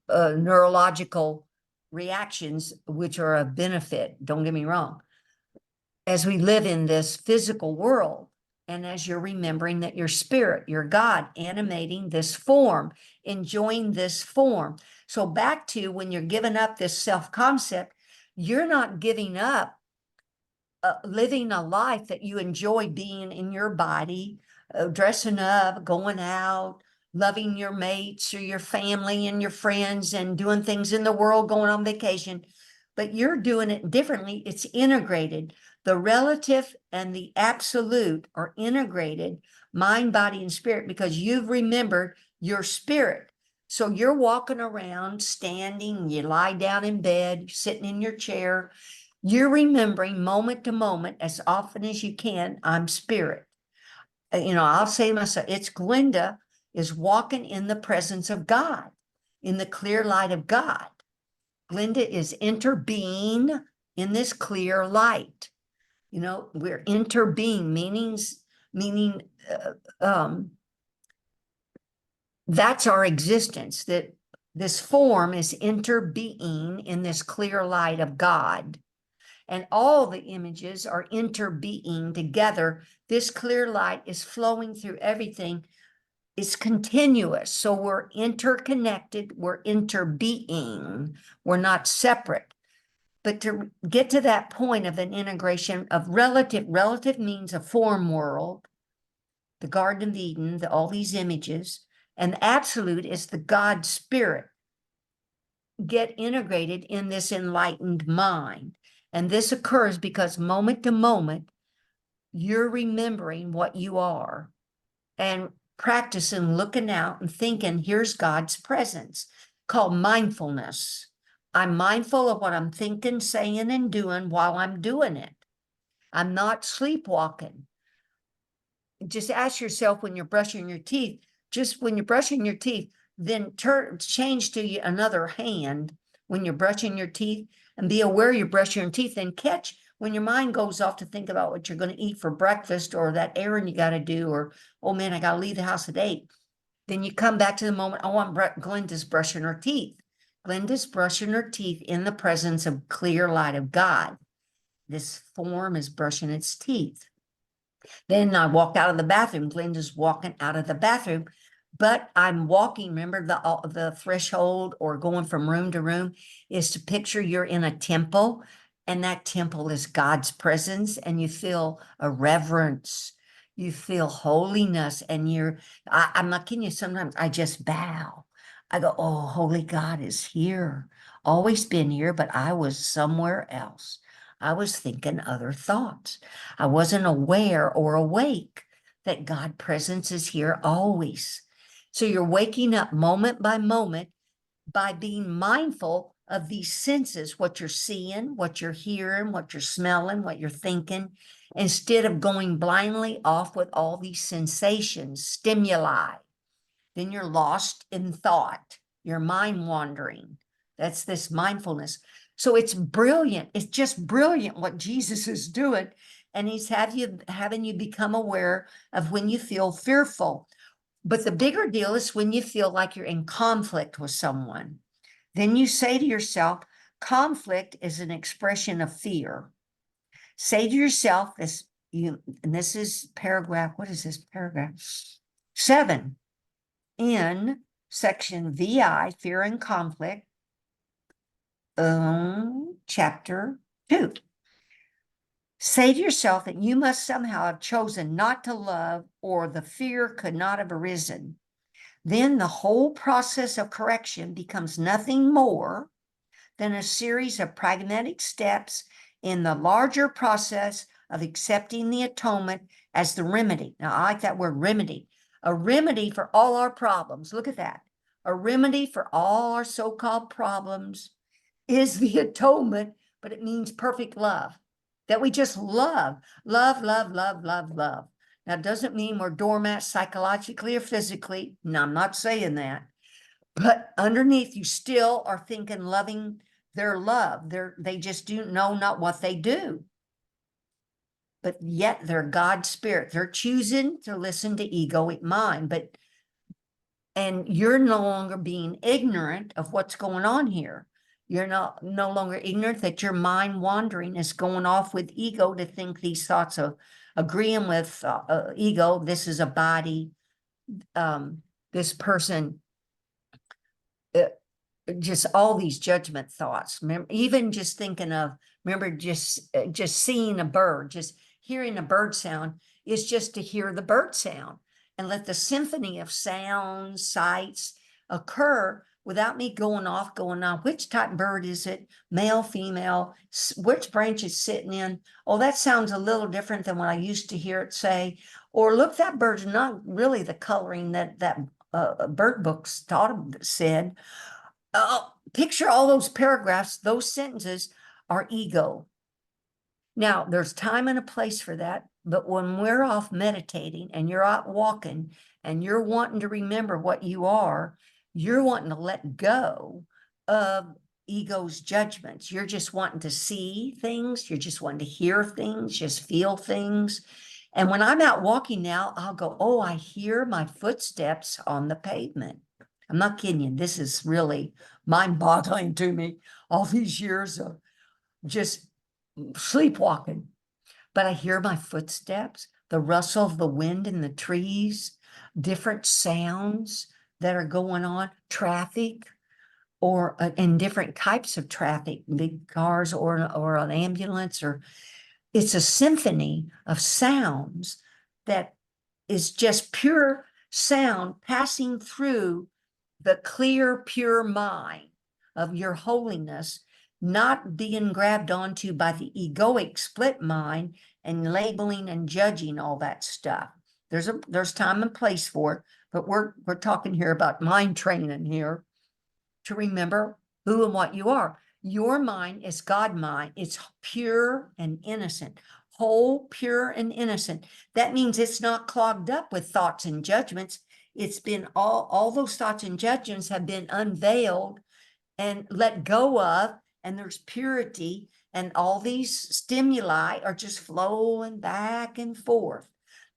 neurological reactions, which are a benefit. Don't get me wrong. As we live in this physical world, and as you're remembering that your spirit, your God, animating this form, enjoying this form. So back to when you're giving up this self-concept, you're not giving up living a life that you enjoy being in your body, dressing up, going out, loving your mates or your family and your friends, and doing things in the world, going on vacation. But you're doing it differently. It's integrated. The relative and the absolute are integrated, mind, body, and spirit, because you've remembered your spirit. So you're walking around, standing, you lie down in bed, sitting in your chair. You're remembering moment to moment, as often as you can, I'm spirit. I'll say to myself, it's Glenda is walking in the presence of God, in the clear light of God. Glenda is interbeing in this clear light. We're interbeing, meaning that's our existence, that this form is interbeing in this clear light of God. And all the images are interbeing together. This clear light is flowing through everything. It's continuous. So we're interconnected, we're interbeing, we're not separate. But to get to that point of an integration of relative means a form world, the Garden of Eden, all these images, and absolute is the God spirit, get integrated in this enlightened mind. And this occurs because moment to moment, you're remembering what you are and practicing looking out and thinking, here's God's presence, called mindfulness. I'm mindful of what I'm thinking, saying, and doing while I'm doing it. I'm not sleepwalking. Just ask yourself when you're brushing your teeth, just when you're brushing your teeth, then change to another hand when you're brushing your teeth, and be aware you're brushing your teeth, and catch when your mind goes off to think about what you're going to eat for breakfast, or that errand you got to do, or, oh man, I got to leave the house at 8. Then you come back to the moment, oh, Glenda's brushing her teeth. Glenda's brushing her teeth in the presence of clear light of God. This form is brushing its teeth. Then I walk out of the bathroom. Glenda's walking out of the bathroom, but I'm walking. Remember the threshold, or going from room to room, is to picture you're in a temple, and that temple is God's presence, and you feel a reverence. You feel holiness, and I'm not kidding you. Sometimes I just bow. I go, oh, holy God is here. Always been here, but I was somewhere else. I was thinking other thoughts. I wasn't aware or awake that God presence is here always. So you're waking up moment by moment by being mindful of these senses, what you're seeing, what you're hearing, what you're smelling, what you're thinking, instead of going blindly off with all these sensations, stimuli. Then you're lost in thought, your mind wandering. That's this mindfulness. So it's brilliant. It's just brilliant what Jesus is doing. And he's having you become aware of when you feel fearful. But the bigger deal is when you feel like you're in conflict with someone. Then you say to yourself, conflict is an expression of fear. Say to yourself, and this is paragraph, what is this paragraph? 7 in section VI, fear and conflict, chapter 2. Say to yourself that you must somehow have chosen not to love, or the fear could not have arisen. Then the whole process of correction becomes nothing more than a series of pragmatic steps in the larger process of accepting the atonement as the remedy. Now, I like that word remedy. A remedy for all our problems. Look at that. A remedy for all our so-called problems is the atonement, but it means perfect love. That we just love. Love. Now, it doesn't mean we're doormats psychologically or physically. No, I'm not saying that. But underneath, you still are thinking loving their love. They just do know not what they do. But yet they're God's spirit. They're choosing to listen to egoic mind. And you're no longer being ignorant of what's going on here. You're no longer ignorant that your mind wandering is going off with ego to think these thoughts of agreeing with ego. This is a body. This person, just all these judgment thoughts. Remember, even just thinking of, remember, just seeing a bird, just hearing a bird sound is just to hear the bird sound, and let the symphony of sounds, sights occur without me going on. Which type bird is it? Male, female? Which branch is sitting in? Oh, that sounds a little different than what I used to hear it say. Or look, that bird's not really the coloring that bird books said. Picture all those paragraphs, those sentences are ego. Now, there's time and a place for that, but when we're off meditating and you're out walking and you're wanting to remember what you are, you're wanting to let go of ego's judgments. You're just wanting to see things. You're just wanting to hear things, just feel things. And when I'm out walking now, I'll go, oh, I hear my footsteps on the pavement. I'm not kidding you. This is really mind-boggling to me. All these years of just sleepwalking. But I hear my footsteps, the rustle of the wind in the trees, different sounds that are going on, traffic, or in different types of traffic, big cars or an ambulance, or it's a symphony of sounds that is just pure sound passing through the clear, pure mind of your holiness, not being grabbed onto by the egoic split mind and labeling and judging all that stuff. There's time and place for it, but we're talking here about mind training here to remember who and what you are. Your mind is God mind. It's pure and innocent, whole, pure and innocent. That means it's not clogged up with thoughts and judgments. It's been all those thoughts and judgments have been unveiled and let go of, and there's purity, and all these stimuli are just flowing back and forth.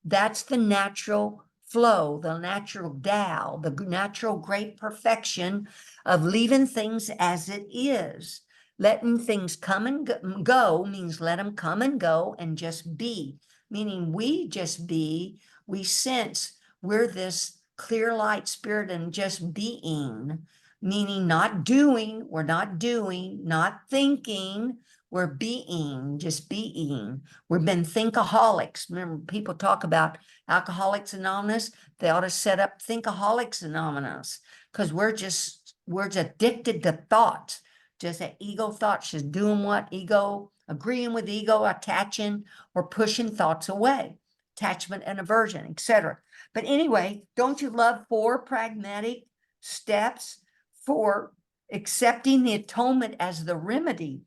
That's the natural flow, the natural Tao, the natural great perfection of leaving things as it is. Letting things come and go means let them come and go and just be, meaning we just be, we sense we're this clear light spirit and just being, meaning not doing, we're not doing, not thinking, we're being, just being. We've been thinkaholics. Remember, people talk about Alcoholics Anonymous. They ought to set up Thinkaholics Anonymous, because we're just addicted to thoughts. Just that ego thoughts, just doing what ego, agreeing with ego, attaching or pushing thoughts away, attachment and aversion, etc. But anyway, don't you love 4 pragmatic steps for accepting the atonement as the remedy?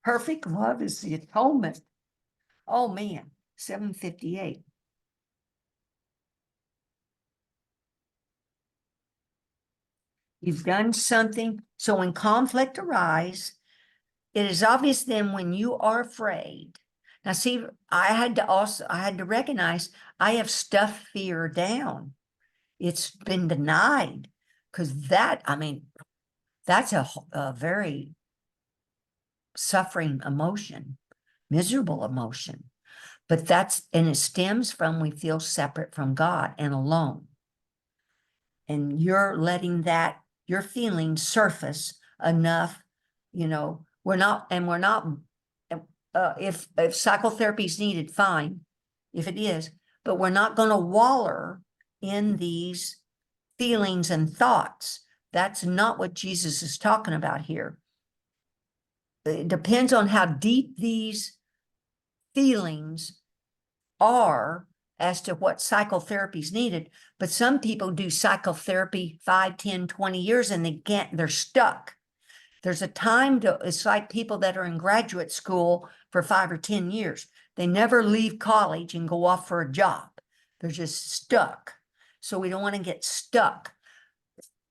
Perfect love is the atonement. Oh man, 758. You've done something. So when conflict arises, It is obvious then when you are afraid. Now, see, I had to recognize I have stuffed fear down. It's been denied because that's a very suffering emotion, miserable emotion. But and it stems from we feel separate from God and alone. And you're letting your feelings surface enough, we're not, if psychotherapy is needed, fine, if it is, but we're not going to waller in these feelings and thoughts. That's not what Jesus is talking about here. It depends on how deep these feelings are as to what psychotherapy is needed. But some people do psychotherapy 5, 10, 20 years and they're stuck. There's a time it's like people that are in graduate school for 5 or 10 years. They never leave college and go off for a job. They're just stuck. So we don't want to get stuck.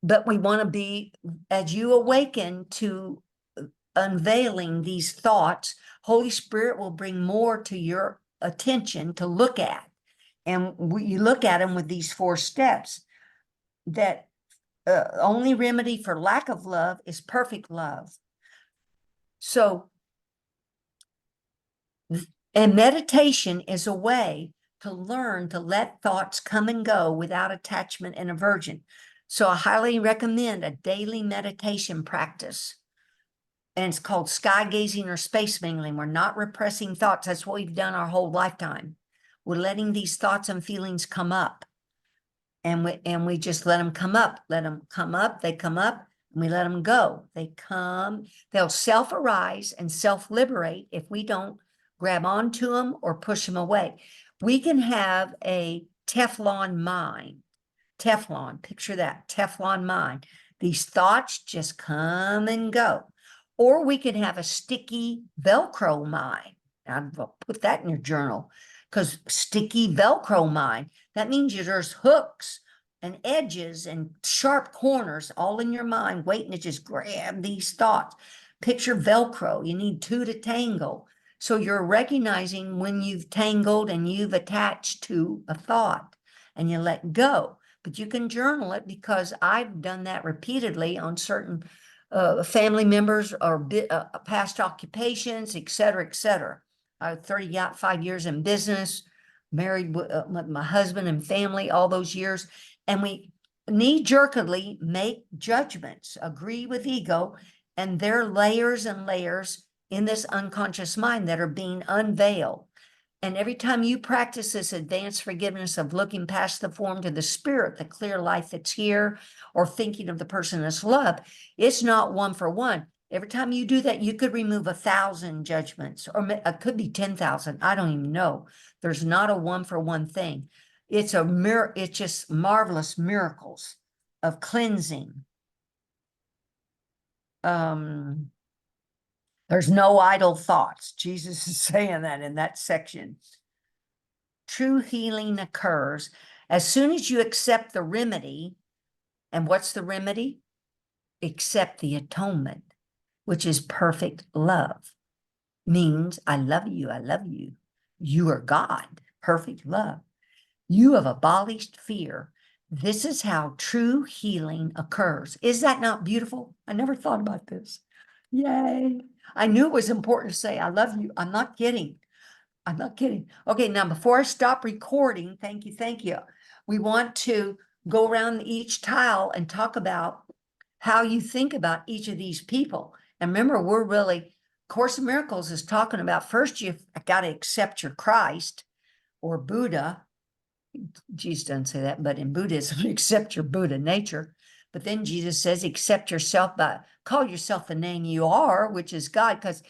But we want to be, as you awaken to unveiling these thoughts, Holy Spirit will bring more to your attention to look at. And you look at them with these 4 steps. That only remedy for lack of love is perfect love. So, and meditation is a way to learn to let thoughts come and go without attachment and aversion. So I highly recommend a daily meditation practice. And it's called sky gazing or space mingling. We're not repressing thoughts. That's what we've done our whole lifetime. We're letting these thoughts and feelings come up. And we just let them come up, they come up, and we let them go. They'll self-arise and self-liberate if we don't grab onto them or push them away. We can have a Teflon mind. Teflon, picture that, Teflon mind. These thoughts just come and go. Or we can have a sticky Velcro mind. I'll put that in your journal, because sticky Velcro mind, that means there's hooks and edges and sharp corners all in your mind waiting to just grab these thoughts. Picture Velcro, you need 2 to tangle. So you're recognizing when you've tangled and you've attached to a thought and you let go. But you can journal it, because I've done that repeatedly on certain family members or past occupations, et cetera, et cetera. I 35 years in business, married with my husband and family all those years. And we knee-jerkedly make judgments, agree with ego, and there are layers and layers in this unconscious mind that are being unveiled. And every time you practice this advanced forgiveness of looking past the form to the spirit, the clear light that's here, or thinking of the person as love, it's not 1 for 1. Every time you do that, you could remove 1,000 judgments, or it could be 10,000. I don't even know. There's not a 1 for 1 thing. It's it's just marvelous miracles of cleansing. There's no idle thoughts. Jesus is saying that in that section. True healing occurs as soon as you accept the remedy. And what's the remedy? Accept the atonement, which is perfect love. Means I love you, I love you. You are God, perfect love. You have abolished fear. This is how true healing occurs. Is that not beautiful? I never thought about this. Yay. I knew it was important to say, I love you. I'm not kidding. I'm not kidding. Okay, now before I stop recording, thank you. We want to go around each tile and talk about how you think about each of these people. And remember, Course in Miracles is talking about, first you've got to accept your Christ or Buddha. Jesus doesn't say that, but in Buddhism, accept your Buddha nature. But then Jesus says, accept yourself, call yourself the name you are, which is God. Because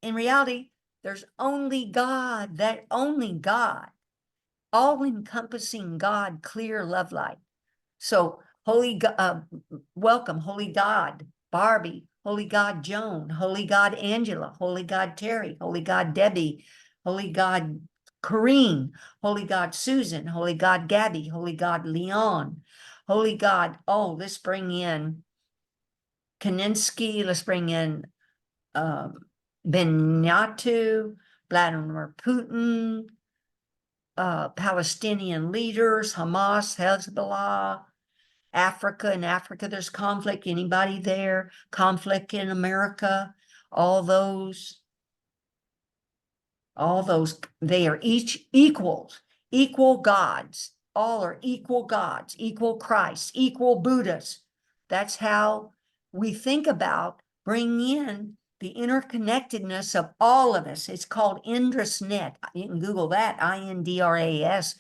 in reality, there's only God, all-encompassing God, clear love light. So welcome, Holy God, Barbie, Holy God, Joan, Holy God, Angela, Holy God, Terry, Holy God, Debbie, Holy God, Corrine, Holy God, Susan, Holy God, Gabby, Holy God, Leon, Holy God, let's bring in Kaninsky, let's bring in Benatu, Vladimir Putin, Palestinian leaders, Hamas, Hezbollah, Africa. In Africa, there's conflict. Anybody there? Conflict in America, all those, they are each equals, equal gods. All are equal gods, equal Christ, equal Buddhas. That's how we think about bringing in the interconnectedness of all of us. It's called Indra's net. You can Google that, INDRAS,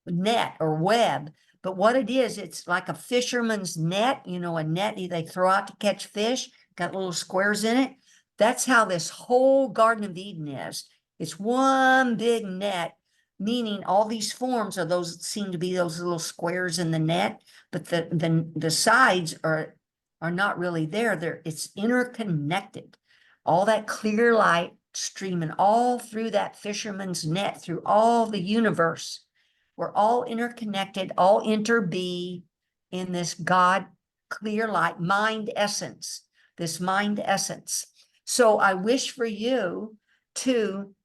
net or web. But what it is, it's like a fisherman's net, you know, a net they throw out to catch fish, got little squares in it. That's how this whole Garden of Eden is. It's one big net, meaning all these forms are those, seem to be those little squares in the net, but the sides are not really there. It's interconnected. All that clear light streaming all through that fisherman's net, through all the universe. We're all interconnected, all interbe in this God clear light, mind essence, this mind essence. So I wish for you to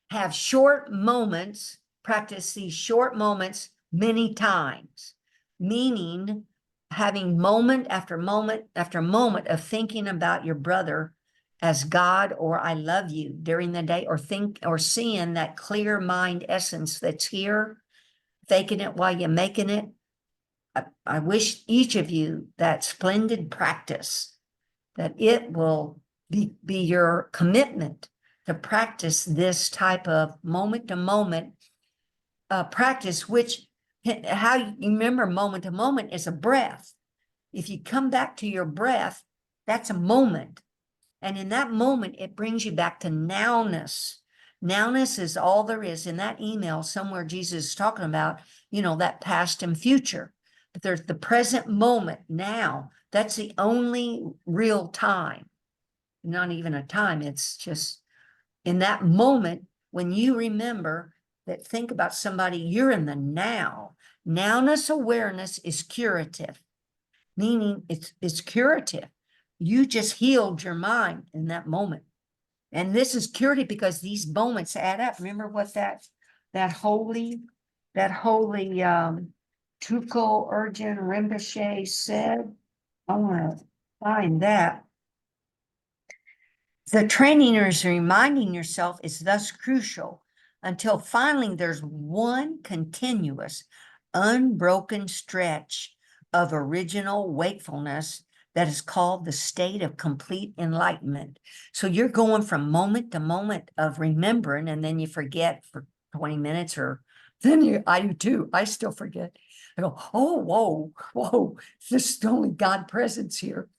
have short moments, practice these short moments many times, meaning having moment after moment after moment of thinking about your brother as God, or I love you during the day, or think or seeing that clear mind essence that's here, faking it while you're making it. I wish each of you that splendid practice, that it will be your commitment to practice this type of moment to moment practice, which how you remember moment to moment is a breath. If you come back to your breath, that's a moment. And in that moment, it brings you back to nowness. Nowness is all there is. In that email, somewhere Jesus is talking about, you know, that past and future. But there's the present moment now. That's the only real time. Not even a time. It's just in that moment when you remember that, think about somebody, you're in the now. Nowness awareness is curative, meaning it's curative. You just healed your mind in that moment. And this is curative because these moments add up. Remember what that holy Tuko Urgent Rinpoche said? I want to find that. The training is reminding yourself is thus crucial until finally there's one continuous, unbroken stretch of original wakefulness that is called the state of complete enlightenment. So you're going from moment to moment of remembering, and then you forget for 20 minutes, or then I do too. I still forget. I go, oh, whoa, this is only God presence here.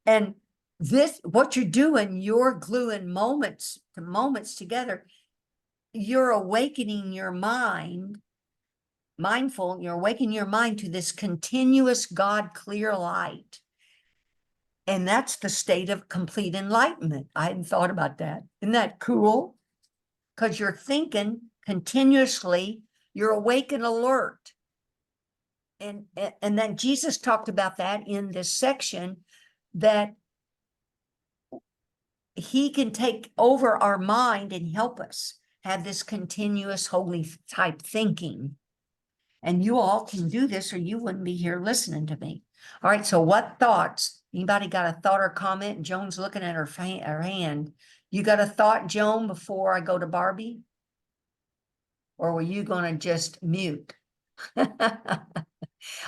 And this, what you're doing, you're gluing moments to moments together. You're awakening your mind, mindful, you're awakening your mind to this continuous God clear light. And that's the state of complete enlightenment. I hadn't thought about that. Isn't that cool? Because you're thinking continuously, you're awake and alert. And then Jesus talked about that in this section, that he can take over our mind and help us have this continuous holy type thinking. And you all can do this or you wouldn't be here listening to me. All right, so what thoughts? Anybody got a thought or comment? Joan's looking at her hand. You got a thought, Joan, before I go to Barbie? Or were you going to just mute?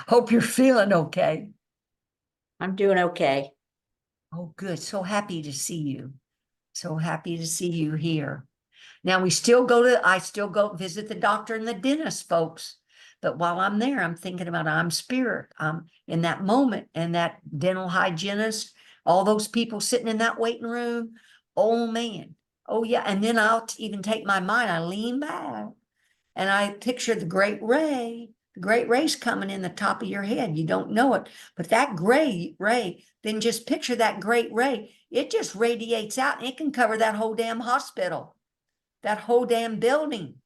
Hope you're feeling okay. I'm doing okay. Oh, good. So happy to see you. So happy to see you here. Now I still go visit the doctor and the dentist, folks. But while I'm there, I'm thinking about I'm spirit. In that moment, and that dental hygienist, all those people sitting in that waiting room. Oh man. Oh yeah. And then I'll even take my mind. I lean back and I picture the great ray. The great ray's coming in the top of your head. You don't know it, but that great ray, then just picture that great ray. It just radiates out and it can cover that whole damn hospital, that whole damn building.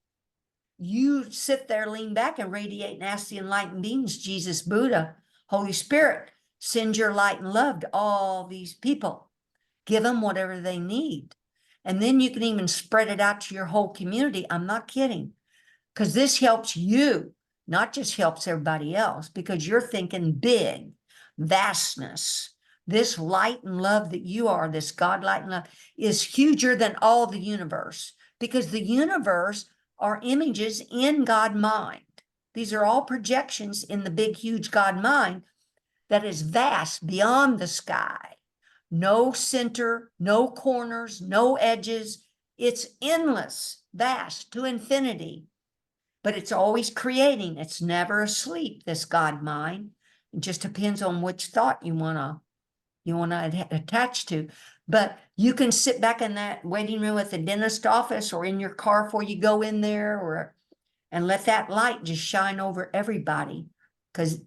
You sit there, lean back and radiate and ask the enlightened beings, Jesus, Buddha, Holy Spirit, send your light and love to all these people. Give them whatever they need. And then you can even spread it out to your whole community. I'm not kidding. Because this helps you, not just helps everybody else, because you're thinking big, vastness. This light and love that you are, this God light and love, is huger than all the universe, because the universe are images in God mind. These are all projections in the big, huge God mind that is vast beyond the sky. No center, no corners, no edges. It's endless, vast to infinity. But it's always creating. It's never asleep, this God mind. It just depends on which thought you want to attach to. But you can sit back in that waiting room at the dentist office or in your car before you go in there, or and let that light just shine over everybody.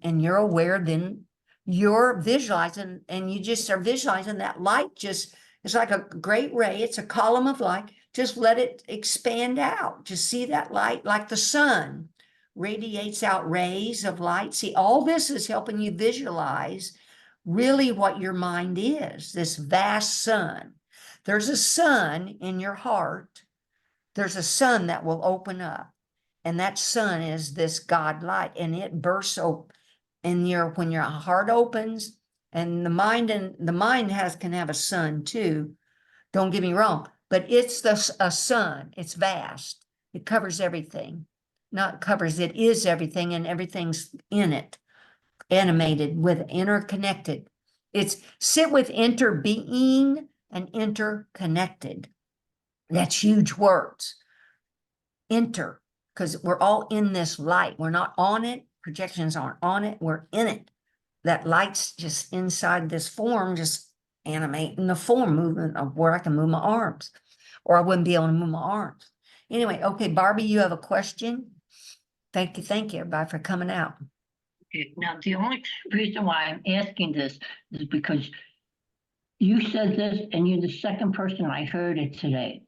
And you're aware, then you're visualizing, and you just are visualizing that light. Just, it's like a great ray. It's a column of light. Just let it expand out. Just see that light, like the sun radiates out rays of light. See, all this is helping you visualize really what your mind is, this vast sun. There's a sun in your heart. There's a sun that will open up. And that sun is this God light, and it bursts open in when your heart opens, and the mind can have a sun too. Don't get me wrong, but it's a sun. It's vast. It covers everything. Not covers, it is everything, and everything's in it, animated with interconnected. It's sit with interbeing and interconnected. That's huge words. Enter, because we're all in this light. We're not on it. Projections aren't on it. We're in it. That light's just inside this form, just animating the form movement of where I can move my arms, or I wouldn't be able to move my arms. Anyway, okay, Barbie, you have a question? Thank you, everybody, for coming out. Okay, now, the only reason why I'm asking this is because you said this and you're the second person I heard it today.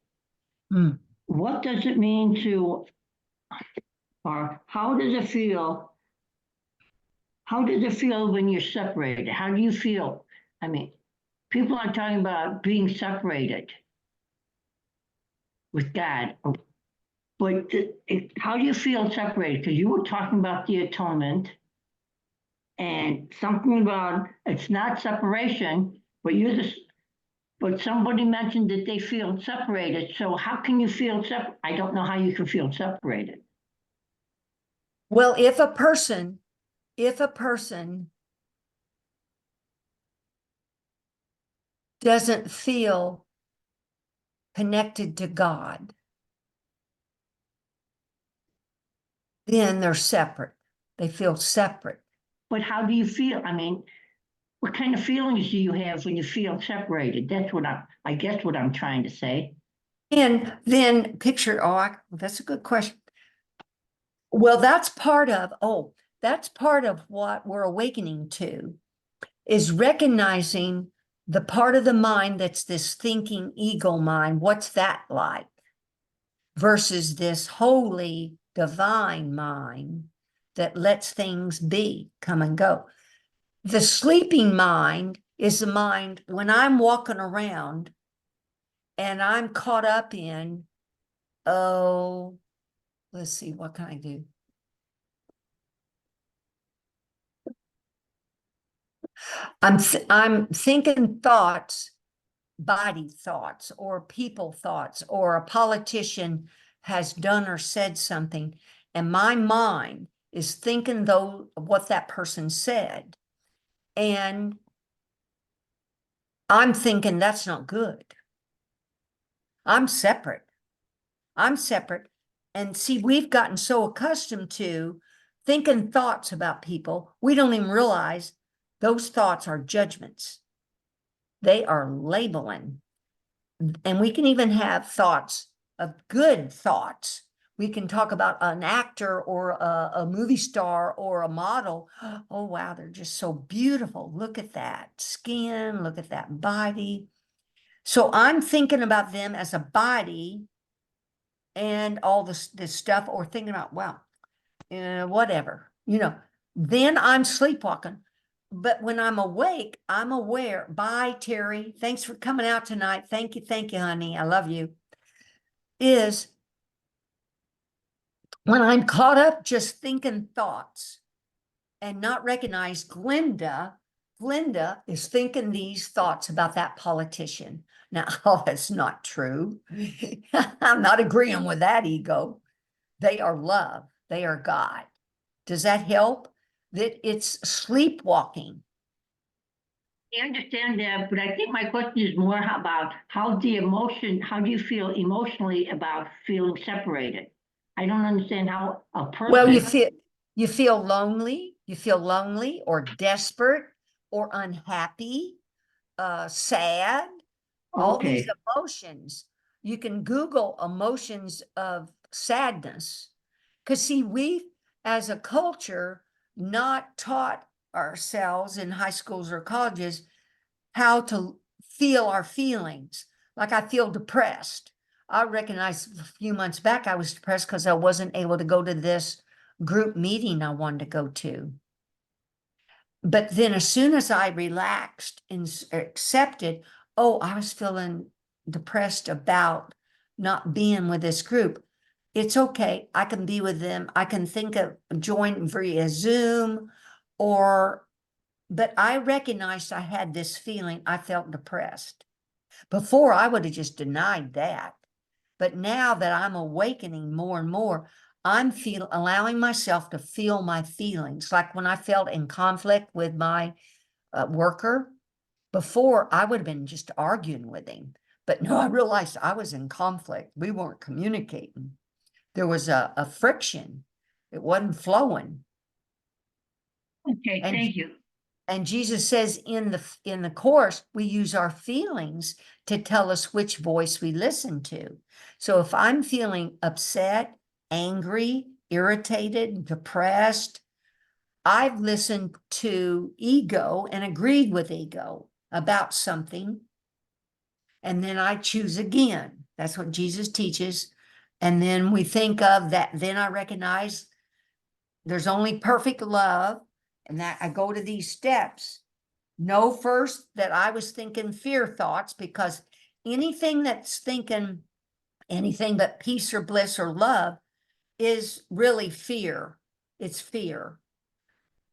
What does it mean to, or how does it feel? How does it feel when you're separated? How do you feel? I mean, people are talking about being separated with God, but how do you feel separated? Because you were talking about the atonement and something about it's not separation, but but somebody mentioned that they feel separated. So how can you feel separate? I don't know how you can feel separated. Well, if a person doesn't feel connected to God, then they're separate. They feel separate. But how do you feel? I mean, what kind of feelings do you have when you feel separated? That's what I guess what I'm trying to say. And then picture, that's a good question. Well, that's part of what we're awakening to, is recognizing the part of the mind that's this thinking ego mind. What's that like? Versus this holy divine mind that lets things be, come and go. The sleeping mind is the mind when I'm walking around and I'm caught up in, oh, let's see, what can I do? I'm thinking thoughts, body thoughts, or people thoughts, or a politician has done or said something, and my mind is thinking what that person said, and I'm thinking that's not good. I'm separate. And see, we've gotten so accustomed to thinking thoughts about people, we don't even realize those thoughts are judgments. They are labeling. And we can even have thoughts of good thoughts. We can talk about an actor or a movie star or a model. Oh, wow, they're just so beautiful. Look at that skin, look at that body. So I'm thinking about them as a body and all this stuff, or thinking about, wow, whatever, then I'm sleepwalking. but when I'm awake, I'm aware. Bye, Terry. Thanks for coming out tonight. Thank you, honey. I love you. Is when I'm caught up just thinking thoughts and not recognize Glenda is thinking these thoughts about that politician. Now, oh, that's not true. I'm not agreeing with that ego. They are love. They are God. Does that help? That it's sleepwalking. I understand that, but I think my question is more about how do you feel emotionally about feeling separated? I don't understand how a person. Well, you feel lonely or desperate or unhappy, sad, all these Okay, emotions. You can Google emotions of sadness. Because see, we as a culture not taught ourselves in high schools or colleges how to feel our feelings. Like I feel depressed. I recognized a few months back I was depressed because I wasn't able to go to this group meeting I wanted to go to. But then as soon as I relaxed and accepted, oh, I was feeling depressed about not being with this group. It's okay. I can be with them. I can think of join via Zoom but I recognized I had this feeling. I felt depressed. Before I would have just denied that. But now that I'm awakening more and more, I'm allowing myself to feel my feelings. Like when I felt in conflict with my worker, before I would have been just arguing with him. But no, I realized I was in conflict. We weren't communicating. There was a friction. It wasn't flowing. okay, And thank you. And Jesus says in the course, we use our feelings to tell us which voice we listen to. So if I'm feeling upset, angry, irritated, depressed, I've listened to ego and agreed with ego about something. And then I choose again. That's what Jesus teaches. And then we think of that. Then I recognize there's only perfect love. And that I go to these steps. Know first that I was thinking fear thoughts, because anything that's thinking anything but peace or bliss or love is really fear. It's fear.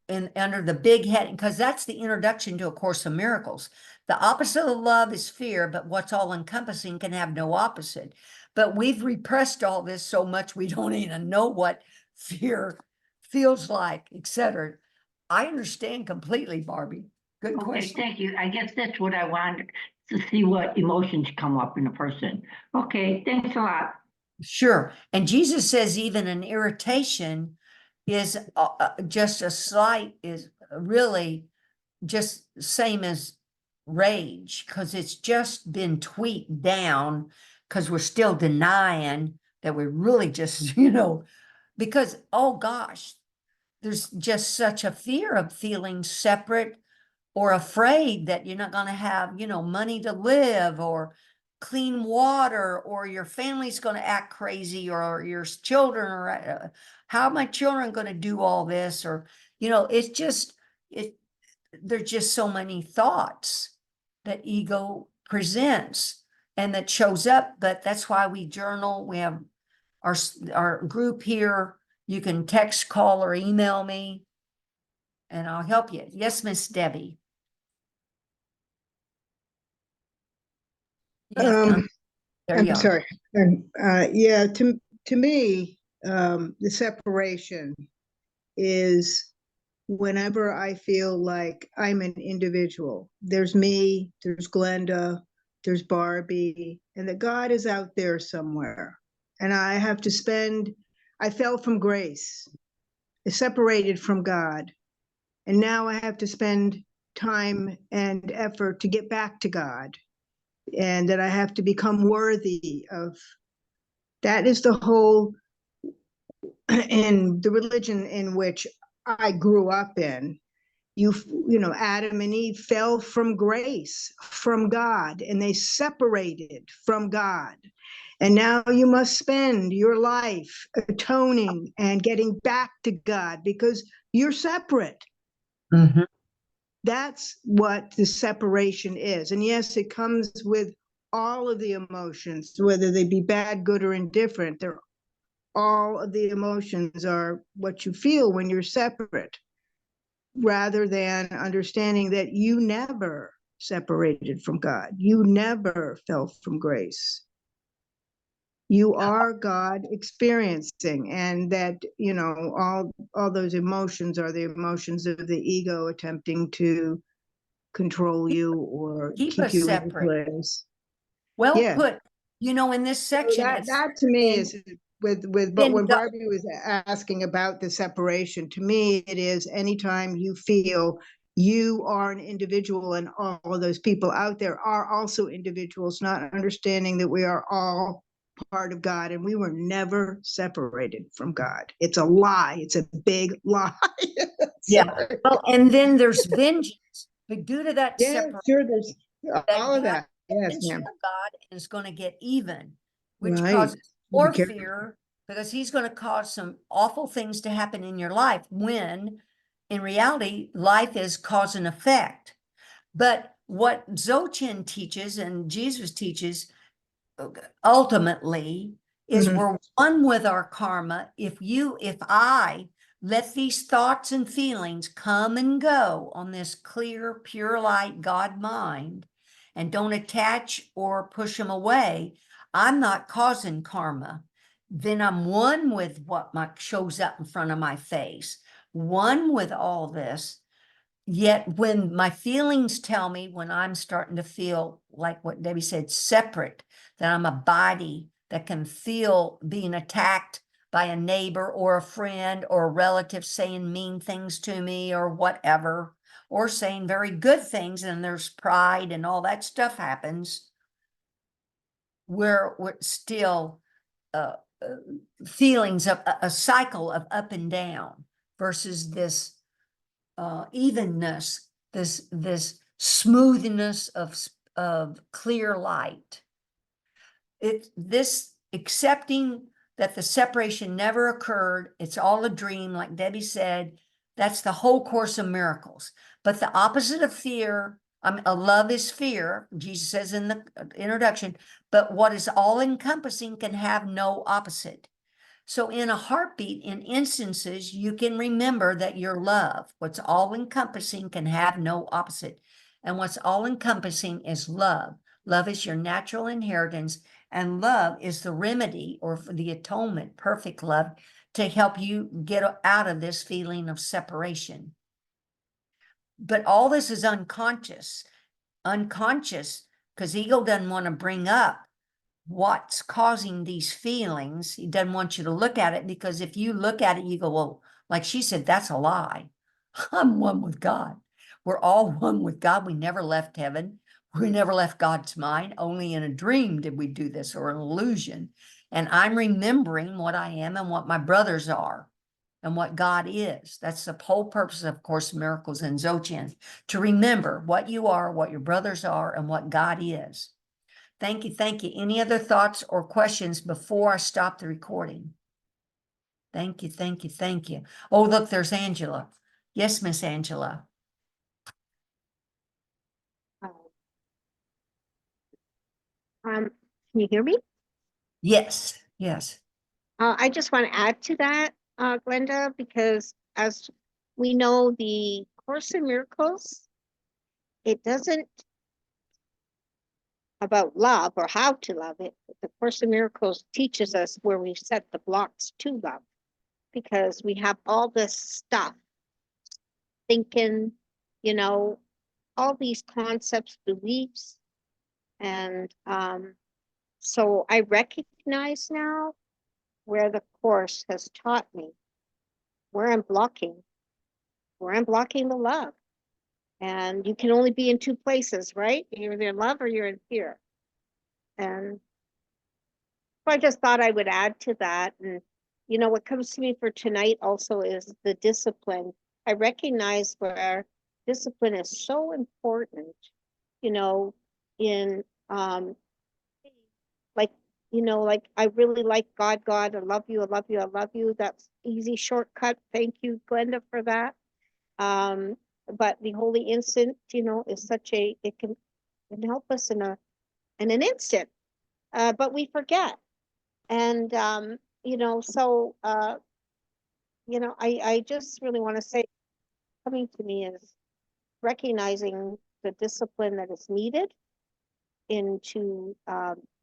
And under the big head, because that's the introduction to A Course in Miracles. The opposite of love is fear, but what's all encompassing can have no opposite. But we've repressed all this so much we don't even know what fear feels like, etc. I understand completely, Barbie. Good Okay, question. thank you. I guess that's what I wanted to see, what emotions come up in a person. Okay, thanks a lot. Sure. And Jesus says even an irritation is just a slight, is really just same as rage, because it's just been tweaked down, because we're still denying that we're really just, because, oh gosh, there's just such a fear of feeling separate or afraid that you're not going to have, money to live or clean water, or your family's going to act crazy, or your children are, how are my children going to do all this? Or, it's just, there's just so many thoughts that ego presents and that shows up. But that's why we journal. We have our group here. You can text, call, or email me, and I'll help you. Yes, Miss Debbie. Yeah, there I'm you are. sorry. Yeah, to me, the separation is whenever I feel like I'm an individual. There's me, there's Glenda, there's Barbie, and that God is out there somewhere. And I fell from grace, separated from God. And now I have to spend time and effort to get back to God. And that I have to become worthy of. That is the whole, in the religion in which I grew up in. Adam and Eve fell from grace, from God, and they separated from God. And now you must spend your life atoning and getting back to God because you're separate. Mhm. That's what the separation is. And yes, it comes with all of the emotions, whether they be bad, good, or indifferent. They're all of the emotions are what you feel when you're separate, rather than understanding that you never separated from God. You never fell from grace. You are God experiencing, and that, you know, all those emotions are the emotions of the ego attempting to control you or Keep keep us you in separate. place. Well Yeah. put, you know, in this So section, that it's that to me been- is but been when go- Barbie was asking about the separation, to me it is anytime you feel you are an individual and all of those people out there are also individuals, not understanding that we are all part of God and we were never separated from God. It's a lie. It's a big lie. Yeah. Sorry. Well, and then there's vengeance, but due to that Yeah, separation, sure. There's all of God that. Yes, vengeance ma'am. of God is going to get even, which Right. causes Be more careful. fear, because he's going to cause some awful things to happen in your life, when in reality, life is cause and effect. But what Dzogchen teaches and Jesus teaches ultimately is Mhm. we're one with our karma. If I let these thoughts and feelings come and go on this clear, pure light God mind, and don't attach or push them away, I'm not causing karma. Then I'm one with what shows up in front of my face, one with all this. Yet when my feelings tell me, when I'm starting to feel like what Debbie said, separate, that I'm a body that can feel being attacked by a neighbor or a friend or a relative saying mean things to me or whatever, or saying very good things, and there's pride and all that stuff happens, we're still uh, uh, feelings of a cycle of up and down versus this evenness, this smoothness of clear light. This accepting that the separation never occurred, it's all a dream, like Debbie said, that's the whole Course of Miracles. But the opposite of fear, a love is fear, Jesus says in the introduction, but what is all encompassing can have no opposite. So in a heartbeat, in instances, you can remember that your love, what's all encompassing, can have no opposite. And what's all encompassing is love. Love is your natural inheritance, and love is the remedy, or for the atonement, perfect love, to help you get out of this feeling of separation. But all this is unconscious, because ego doesn't want to bring up what's causing these feelings. He doesn't want you to look at it, because if you look at it, you go, well, like she said, that's a lie. I'm one with God. We're all one with God. We never left heaven. We never left God's mind. Only in a dream did we do this, or an illusion. And I'm remembering what I am and what my brothers are and what God is. That's the whole purpose of Course in Miracles and Dzogchen, to remember what you are, what your brothers are, and what God is. Thank you. Thank you. Any other thoughts or questions before I stop the recording? Thank you. Thank you. Thank you. Oh, look, there's Angela. Yes, Miss Angela. Can you hear me? Yes. Yes. I just want to add to that, Glenda, because as we know, the Course in Miracles, it doesn't about love or how to love it. The Course in Miracles teaches us where we set the blocks to love, because we have all this stuff, thinking, you know, all these concepts, beliefs, and so I recognize now where the Course has taught me where I'm blocking the love. And you can only be in two places, right? You're either in love or you're in fear. And so I just thought I would add to that. And, you know, what comes to me for tonight also is the discipline. I recognize where discipline is so important, you know, in like, you know, like I really like God, I love you, I love you, I love you. That's easy shortcut. Thank you, Glenda, for that. but the holy instant, is it can help us in an instant, but we forget. And, so, I just really want to say, coming to me is recognizing the discipline that is needed into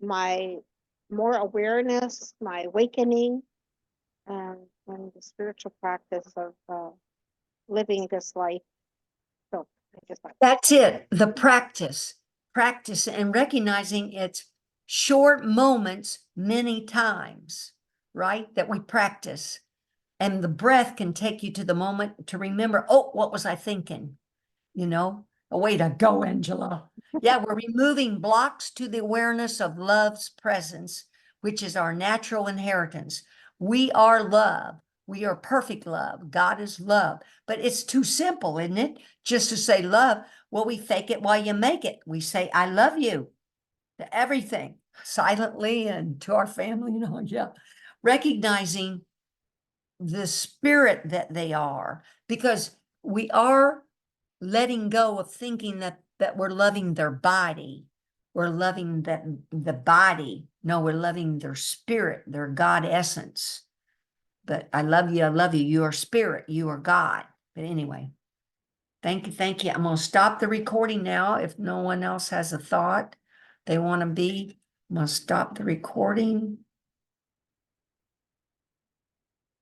my more awareness, my awakening, and the spiritual practice of living this life. So I just like. That's it, the practice and recognizing it's short moments many times, right? That we practice. And the breath can take you to the moment to remember, oh, what was I thinking? A way to go, Angela. Yeah, we're removing blocks to the awareness of love's presence, which is our natural inheritance. We are love. We are perfect love. God is love. But it's too simple, isn't it? Just to say love. Well, we fake it while you make it. We say, I love you to everything silently and to our family, yeah. Recognizing the spirit that they are, because we are letting go of thinking that we're loving their body. We're loving the body. No, we're loving their spirit, their God essence. But I love you. You are spirit. You are God. But anyway, thank you. I'm going to stop the recording now. If no one else has a thought they want to be, I'm going to stop the recording.